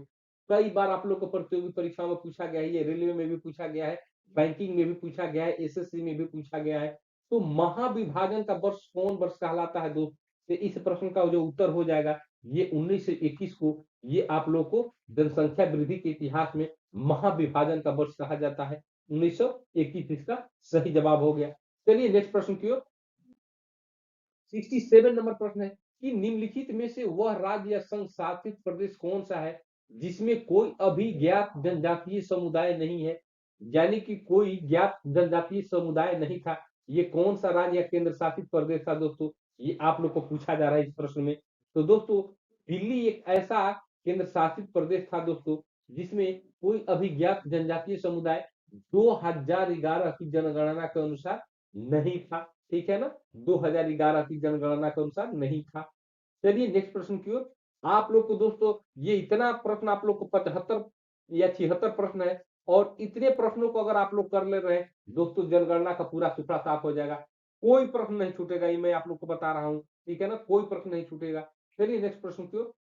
कई बार आप लोग को प्रतियोगी परीक्षाओं में पूछा गया है, ये रेलवे में भी पूछा गया है, बैंकिंग में भी पूछा गया है, एसएससी में भी पूछा गया है। तो महाविभाजन का वर्ष कौन वर्ष कहलाता है दोस्त? तो इस प्रश्न का जो उत्तर हो जाएगा ये 1921 को ये आप लोग को जनसंख्या वृद्धि के इतिहास में महाविभाजन का वर्ष कहा जाता है। 1921 इसका सही जवाब हो गया। चलिए नेक्स्ट प्रश्न की ओर। 67 नंबर प्रश्न है कि निम्नलिखित में से वह राज्य या संघ शासित प्रदेश कौन सा है जिसमें कोई अभिज्ञात जनजातीय समुदाय नहीं है? यानी कि कोई ज्ञात जनजातीय समुदाय नहीं था। ये कौन सा राज्य या केंद्र शासित प्रदेश था दोस्तों? ये आप लोग को पूछा जा रहा है इस प्रश्न में। तो दोस्तों दिल्ली एक ऐसा केंद्र शासित प्रदेश था दोस्तों जिसमें कोई अभिज्ञात जनजातीय समुदाय 2011 की जनगणना के अनुसार नहीं था, ठीक है ना? 2011 की जनगणना के अनुसार नहीं था। चलिए नेक्स्ट प्रश्न की ओर। आप लोग को दोस्तों ये इतना प्रश्न आप लोग को 75 या 76 प्रश्न है और इतने प्रश्नों को अगर आप लोग कर ले रहे हैं दोस्तों जनगणना का पूरा सूत्रा साफ हो जाएगा। कोई प्रश्न नहीं छूटेगा, ये मैं आप लोग को बता रहा हूँ, ठीक है ना? कोई प्रश्न नहीं छूटेगा। चलिए नेक्स्ट प्रश्न की ओर।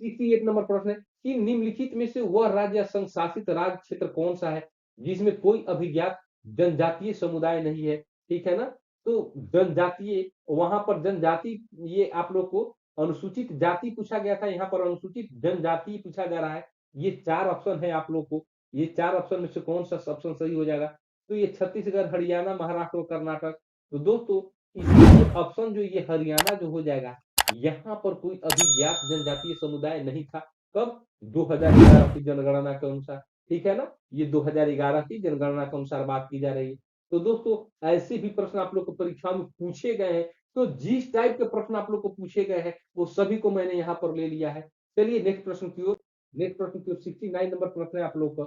68 नंबर प्रश्न है कि निम्नलिखित में से वह राज्य या संघ शासित राज्य क्षेत्र कौन सा है जिसमें कोई अभिज्ञात जनजातीय समुदाय नहीं है, ठीक है ना? तो जनजातीय वहां पर जनजाति ये आप लोग को अनुसूचित जाति पूछा गया था, यहाँ पर अनुसूचित जनजाति पूछा जा रहा है। ये चार ऑप्शन है आप लोग को, ये चार ऑप्शन में से कौन सा ऑप्शन सही हो जाएगा? तो ये छत्तीसगढ़, हरियाणा, महाराष्ट्र और कर्नाटक। तो दोस्तों इसलिए ऑप्शन जो ये हरियाणा जो हो जाएगा, यहाँ पर कोई अभिज्ञात जनजातीय समुदाय नहीं था। कब? 2011 की जनगणना के अनुसार, ठीक है ना? ये 2011 की जनगणना के अनुसार बात की जा रही है। तो दोस्तों ऐसे भी प्रश्न आप लोग को परीक्षा में पूछे गए हैं। तो जिस टाइप के प्रश्न आप लोग को पूछे गए हैं वो सभी को मैंने यहाँ पर ले लिया है। चलिए नेक्स्ट प्रश्न की ओर। नेक्स्ट प्रश्न की ओर 69 नंबर प्रश्न है आप लोग का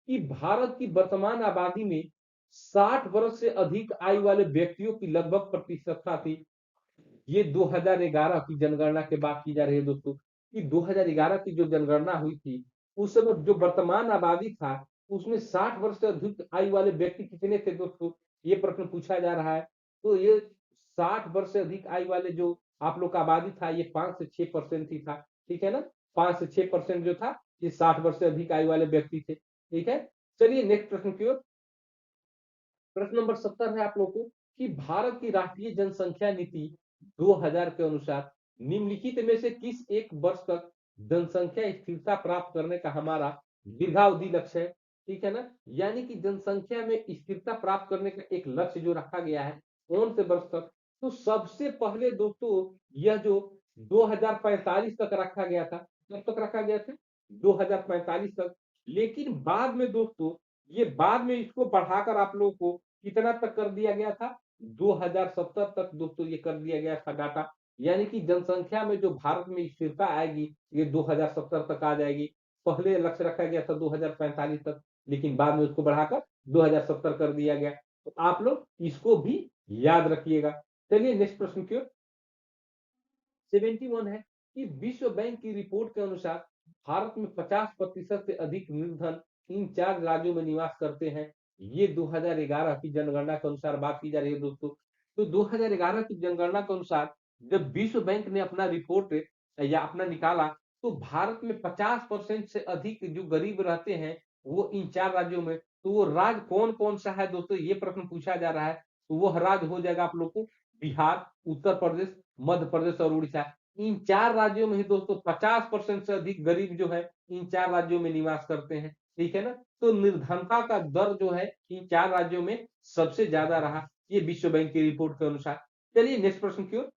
कि भारत की वर्तमान आबादी में 60 वर्ष से अधिक आयु वाले व्यक्तियों की लगभग प्रतिशतता थी। ये 2011 की जनगणना के बात की जा रही है दोस्तों कि 2011 की जो जनगणना हुई थी उस समय जो वर्तमान आबादी था उसमें 60 वर्ष से अधिक आयु वाले व्यक्ति कितने थे दोस्तों? ये प्रश्न पूछा जा रहा है। तो ये 60 वर्ष से अधिक आयु वाले जो आप लोग का आबादी था ये 5 से 6% ही था, ठीक है ना? 5 से 6% जो था ये 60 वर्ष से अधिक आयु वाले व्यक्ति थे, ठीक है? चलिए नेक्स्ट प्रश्न की ओर। प्रश्न नंबर 70 है आप लोग को कि भारत की राष्ट्रीय जनसंख्या नीति 2000 के अनुसार निम्नलिखित में से किस एक वर्ष तक जनसंख्या स्थिरता प्राप्त करने का हमारा दीर्घावधि लक्ष्य है? ठीक है ना? यानी कि जनसंख्या में स्थिरता प्राप्त करने का एक लक्ष्य जो रखा गया है, कौन से वर्ष तक? तो सबसे पहले दोस्तों यह जो 2045 तक रखा गया था, कब तक रखा गया था? 2045 तक। लेकिन बाद में दोस्तों, ये बाद में इसको बढ़ाकर आप लोगों को कितना तक कर दिया गया था? 2070 तक दोस्तों ये कर दिया गया था डाटा। यानी कि जनसंख्या में जो भारत में स्थिरता आएगी, ये 2070 तक आ जाएगी। पहले लक्ष्य रखा गया था 2045 तक। लेकिन बाद में उसको बढ़ाकर 2070 कर दिया गया। तो आप लोग इसको भी याद रखिएगा। चलिए नेक्स्ट प्रश्न की ओर। 71 है कि विश्व बैंक की रिपोर्ट के अनुसार भारत में 50% से अधिक निर्धन इन 4 राज्यों में निवास करते हैं। ये 2011 की जनगणना के अनुसार बात की जा रही है दोस्तों। तो 2011 की जनगणना के अनुसार जब विश्व बैंक ने अपना रिपोर्ट या अपना निकाला, तो भारत में 50% से अधिक जो गरीब रहते हैं, वो इन 4 राज्यों में। तो वो राज्य कौन-कौन सा है दोस्तों, ये प्रश्न पूछा जा रहा है। तो वह राज्य हो जाएगा आप लोग को बिहार, उत्तर प्रदेश, मध्य प्रदेश और उड़ीसा। इन 4 राज्यों में ही दोस्तों 50% से अधिक गरीब जो है, इन 4 राज्यों में निवास करते हैं। ठीक है ना? तो निर्धनता का दर जो है, इन 4 राज्यों में सबसे ज़्यादा रहा, ये विश्व बैंक की रिपोर्ट के अनुसार। चलिए नेक्स्ट प्रश्न की ओर।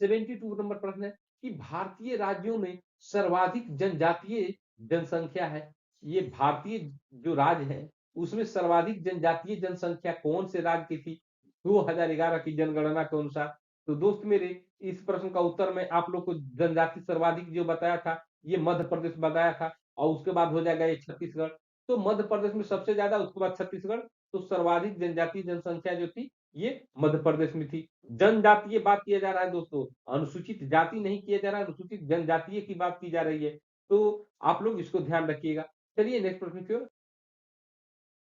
72 नंबर प्रश्न है कि भारतीय राज्यों में सर्वाधिक जनजातीय जनसंख्या है। ये भारतीय जो राज्य है, उसमें सर्वाधिक जनजातीय जनसंख्या कौन से राज्य की थी? 2011 की जनगणना के अनुसार। तो दोस्त मेरे, इस प्रश्न का उत्तर मैं आप लोग को जनजाति सर्वाधिक जो बताया था, ये मध्य प्रदेश बताया था और उसके बाद हो जाएगा ये छत्तीसगढ़। तो मध्य प्रदेश में सबसे ज्यादा, उसके बाद छत्तीसगढ़। तो सर्वाधिक जनजातीय जनसंख्या जो थी, ये मध्य प्रदेश में थी। जनजातीय बात किया जा रहा है दोस्तों, अनुसूचित जाति नहीं किया जा रहा है, अनुसूचित जनजातीय की बात की जा रही है। तो आप लोग इसको ध्यान रखिएगा। चलिए नेक्स्ट प्रश्न की ओर।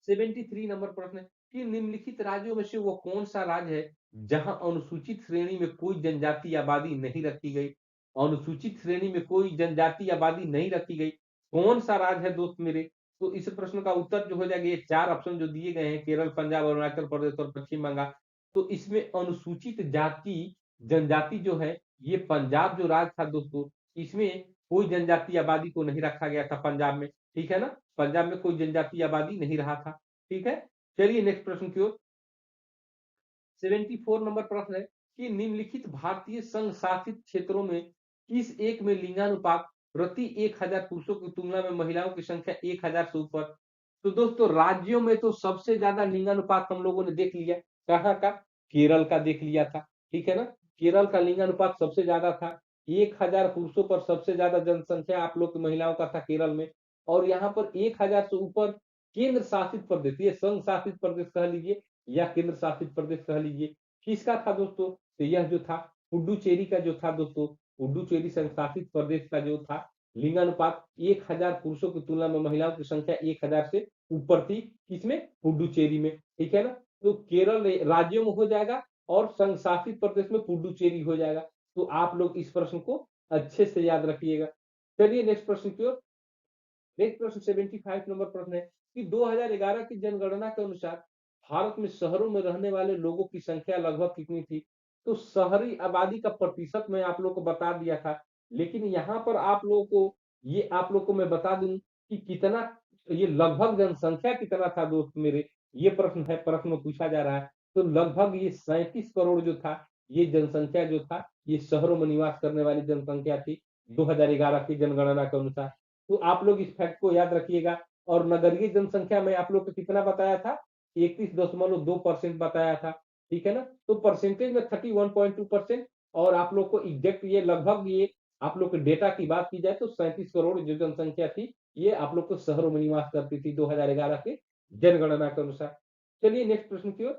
73 नंबर प्रश्न है कि निम्नलिखित राज्यों में से वो कौन सा राज्य है जहां अनुसूचित श्रेणी में कोई जनजातीय आबादी नहीं रखी गई? अनुसूचित श्रेणी में कोई जनजातीय आबादी नहीं रखी गई, कौन सा राज्य है दोस्त मेरे? तो इस प्रश्न का उत्तर जो हो जाएगा, ये 4 ऑप्शन जो दिए गए हैं, केरल, पंजाब, अरुणाचल प्रदेश और पश्चिम बंगाल। तो इसमें अनुसूचित जाति जनजाति जो है, ये पंजाब जो राज्य था दोस्तों, इसमें कोई जनजातीय आबादी को नहीं रखा गया था पंजाब में। ठीक है ना? पंजाब में कोई जनजातीय आबादी नहीं रहा था। ठीक है? चलिए नेक्स्ट प्रश्न की ओर। 74 नंबर प्रश्न है कि निम्नलिखित भारतीय संघ शासित क्षेत्रों में किस एक में लिंगानुपात प्रति 1000 पुरुषों की तुलना में महिलाओं की संख्या 1000 से ऊपर? तो दोस्तों राज्यों में तो सबसे ज्यादा लिंगानुपात हम लोगों ने देख लिया। कहाँ का? केरल का देख लिया था। ठीक है ना? केरल का लिंगानुपात सबसे ज्यादा था। 1000 पुरुषों पर सबसे ज्यादा जनसंख्या आप लोग की महिलाओं का था केरल में। और यहाँ पर 1000 से ऊपर केंद्र शासित प्रदेश, ये संघ शासित प्रदेश कह लीजिए या केंद्र शासित प्रदेश कह लीजिए, किसका था दोस्तों? तो यह जो था पुडुचेरी का जो था दोस्तों, पुडुचेरी संघ शासित प्रदेश का जो था लिंगानुपात 1000 पुरुषों की तुलना में महिलाओं की संख्या 1000 से ऊपर थी। किसमें? पुडुचेरी में। ठीक है ना? तो केरल राज्यों में हो जाएगा और संघ शासित प्रदेश में पुडुचेरी हो जाएगा। तो आप लोग इस प्रश्न को अच्छे से याद रखिएगा। चलिए नेक्स्ट प्रश्न की ओर। नेक्स्ट प्रश्न 75 नंबर प्रश्न है कि 2011 की जनगणना के अनुसार भारत में शहरों में रहने वाले लोगों की संख्या लगभग कितनी थी? तो शहरी आबादी का प्रतिशत मैं आप लोग को बता दिया था। लेकिन यहाँ पर आप लोगों को, ये आप लोग को मैं बता दूं कि कितना, ये लगभग जनसंख्या कितना था दोस्त मेरे, ये प्रश्न है, प्रश्न में पूछा जा रहा है। तो लगभग ये 37 करोड़ जो था, ये जनसंख्या जो था, ये शहरों में निवास करने वाली जनसंख्या थी 2011 की जनगणना के अनुसार। तो आप लोग इस फैक्ट को याद रखिएगा। और नगरीय जनसंख्या में आप लोग को कितना बताया था? 31.2% बताया था। ठीक है ना? तो परसेंटेज में 31.2%। और आप लोग को एग्जैक्ट ये लगभग, ये आप लोग के डेटा की बात की जाए तो 37 करोड़ जो जनसंख्या थी, ये आप लोग को शहरों में निवास करती थी 2011 के जनगणना के अनुसार। चलिए नेक्स्ट प्रश्न की ओर।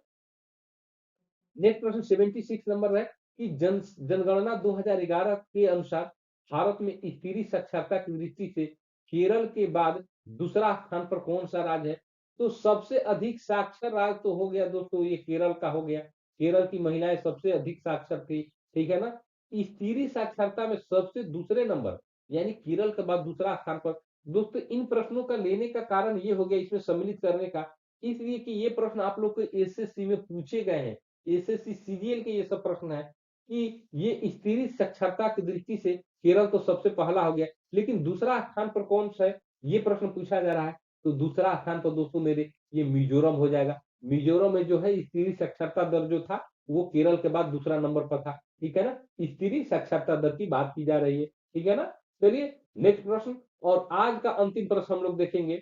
नेक्स्ट प्रश्न 76 नंबर है कि जनगणना 2011 के अनुसार भारत में स्त्री साक्षरता की दृष्टि से केरल के बाद दूसरा स्थान पर कौन सा राज्य है? तो सबसे अधिक साक्षर राज्य तो हो गया दोस्तों, ये केरल का हो गया। केरल की महिलाएं सबसे अधिक साक्षर थी। ठीक है ना? स्त्री साक्षरता में सबसे दूसरे नंबर, यानी केरल के बाद दूसरा स्थान पर। दोस्तों इन प्रश्नों का लेने का कारण ये हो गया, इसमें सम्मिलित करने का, इसलिए कि ये प्रश्न आप लोग को एसएससी में पूछे गए हैं। एसएससी सीजीएल के ये सब प्रश्न है कि ये स्त्री साक्षरता की दृष्टि से केरल तो सबसे पहला हो गया, लेकिन दूसरा स्थान पर कौन सा है, ये प्रश्न पूछा जा रहा है। तो दूसरा स्थान पर दोस्तों मेरे ये मिज़ोरम हो जाएगा। मिज़ोरम में जो है स्त्री साक्षरता दर जो था, वो केरल के बाद दूसरा नंबर पर था, ठीक है ना? स्त्री साक्षरता दर की बात की जा रही है, ठीक है ना? चलिए नेक्स्ट प्रश्न और आज का अंतिम प्रश्न हम लोग देखेंगे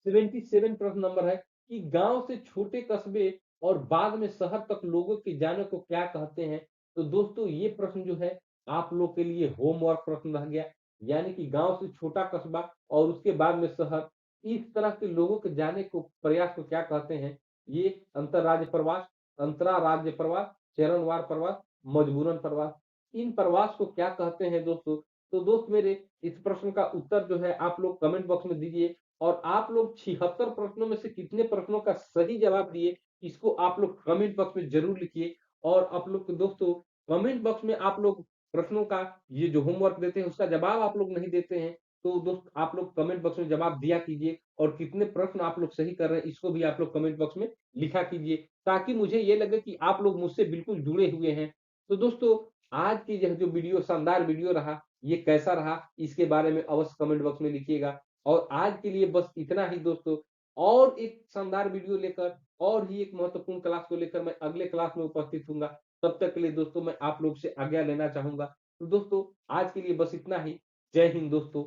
77 प्रश्न नंबर है कि गांव से छोटे कस्बे और बाद में शहर तक लोगों के जाने को क्या कहते हैं? तो दोस्तों ये प्रश्न जो है आप लोग के लिए होमवर्क प्रश्न रह गया। यानी कि गांव से छोटा कस्बा और उसके बाद में शहर, इस तरह के लोगों के जाने को प्रयास को क्या कहते हैं? ये अंतरराज्य प्रवास, अंतराराज्य प्रवास, चरणवार प्रवास, मजबूरन प्रवास। इन प्रवास को क्या कहते हैं दोस्तों? तो दोस्त मेरे इस प्रश्न का उत्तर जो है आप लोग कमेंट बॉक्स में दीजिए और आप लोग 76 प्रश्नों में से कितने प्रश्नों का सही जवाब दिए, इसको आप लोग कमेंट बॉक्स में ज़रूर लिखिए और आप लोग को दोस्तों कमेंट बॉक्स में आप लोग प्रश्नों का ये जो होमवर्क देते हैं, उसका जवाब आप लोग नहीं देते हैं, तो दोस्त आप लोग कमेंट बॉक्स में जवाब दिया कीजिए और कितने प्रश्न आप लोग सही कर रहे हैं, इसको भी आप लोग कमेंट बॉक्स में लिखा कीजिए, ताकि मुझे ये लगे कि आप लोग मुझसे बिल्कुल जुड़े हुए हैं। तो दोस्तों, आज की यह जो वीडियो शानदार वीडियो रहा, ये कैसा रहा, इसके बारे में अवश्य कमेंट बॉक्स में लिखिएगा। और आज के लिए बस इतना ही दोस्तों। और एक शानदार वीडियो लेकर और ही एक महत्वपूर्ण क्लास को लेकर मैं अगले क्लास में उपस्थित हूँगा। तब तक के लिए दोस्तों मैं आप लोग से आज्ञा लेना चाहूँगा। तो दोस्तों आज के लिए बस इतना ही। जय हिंद दोस्तों।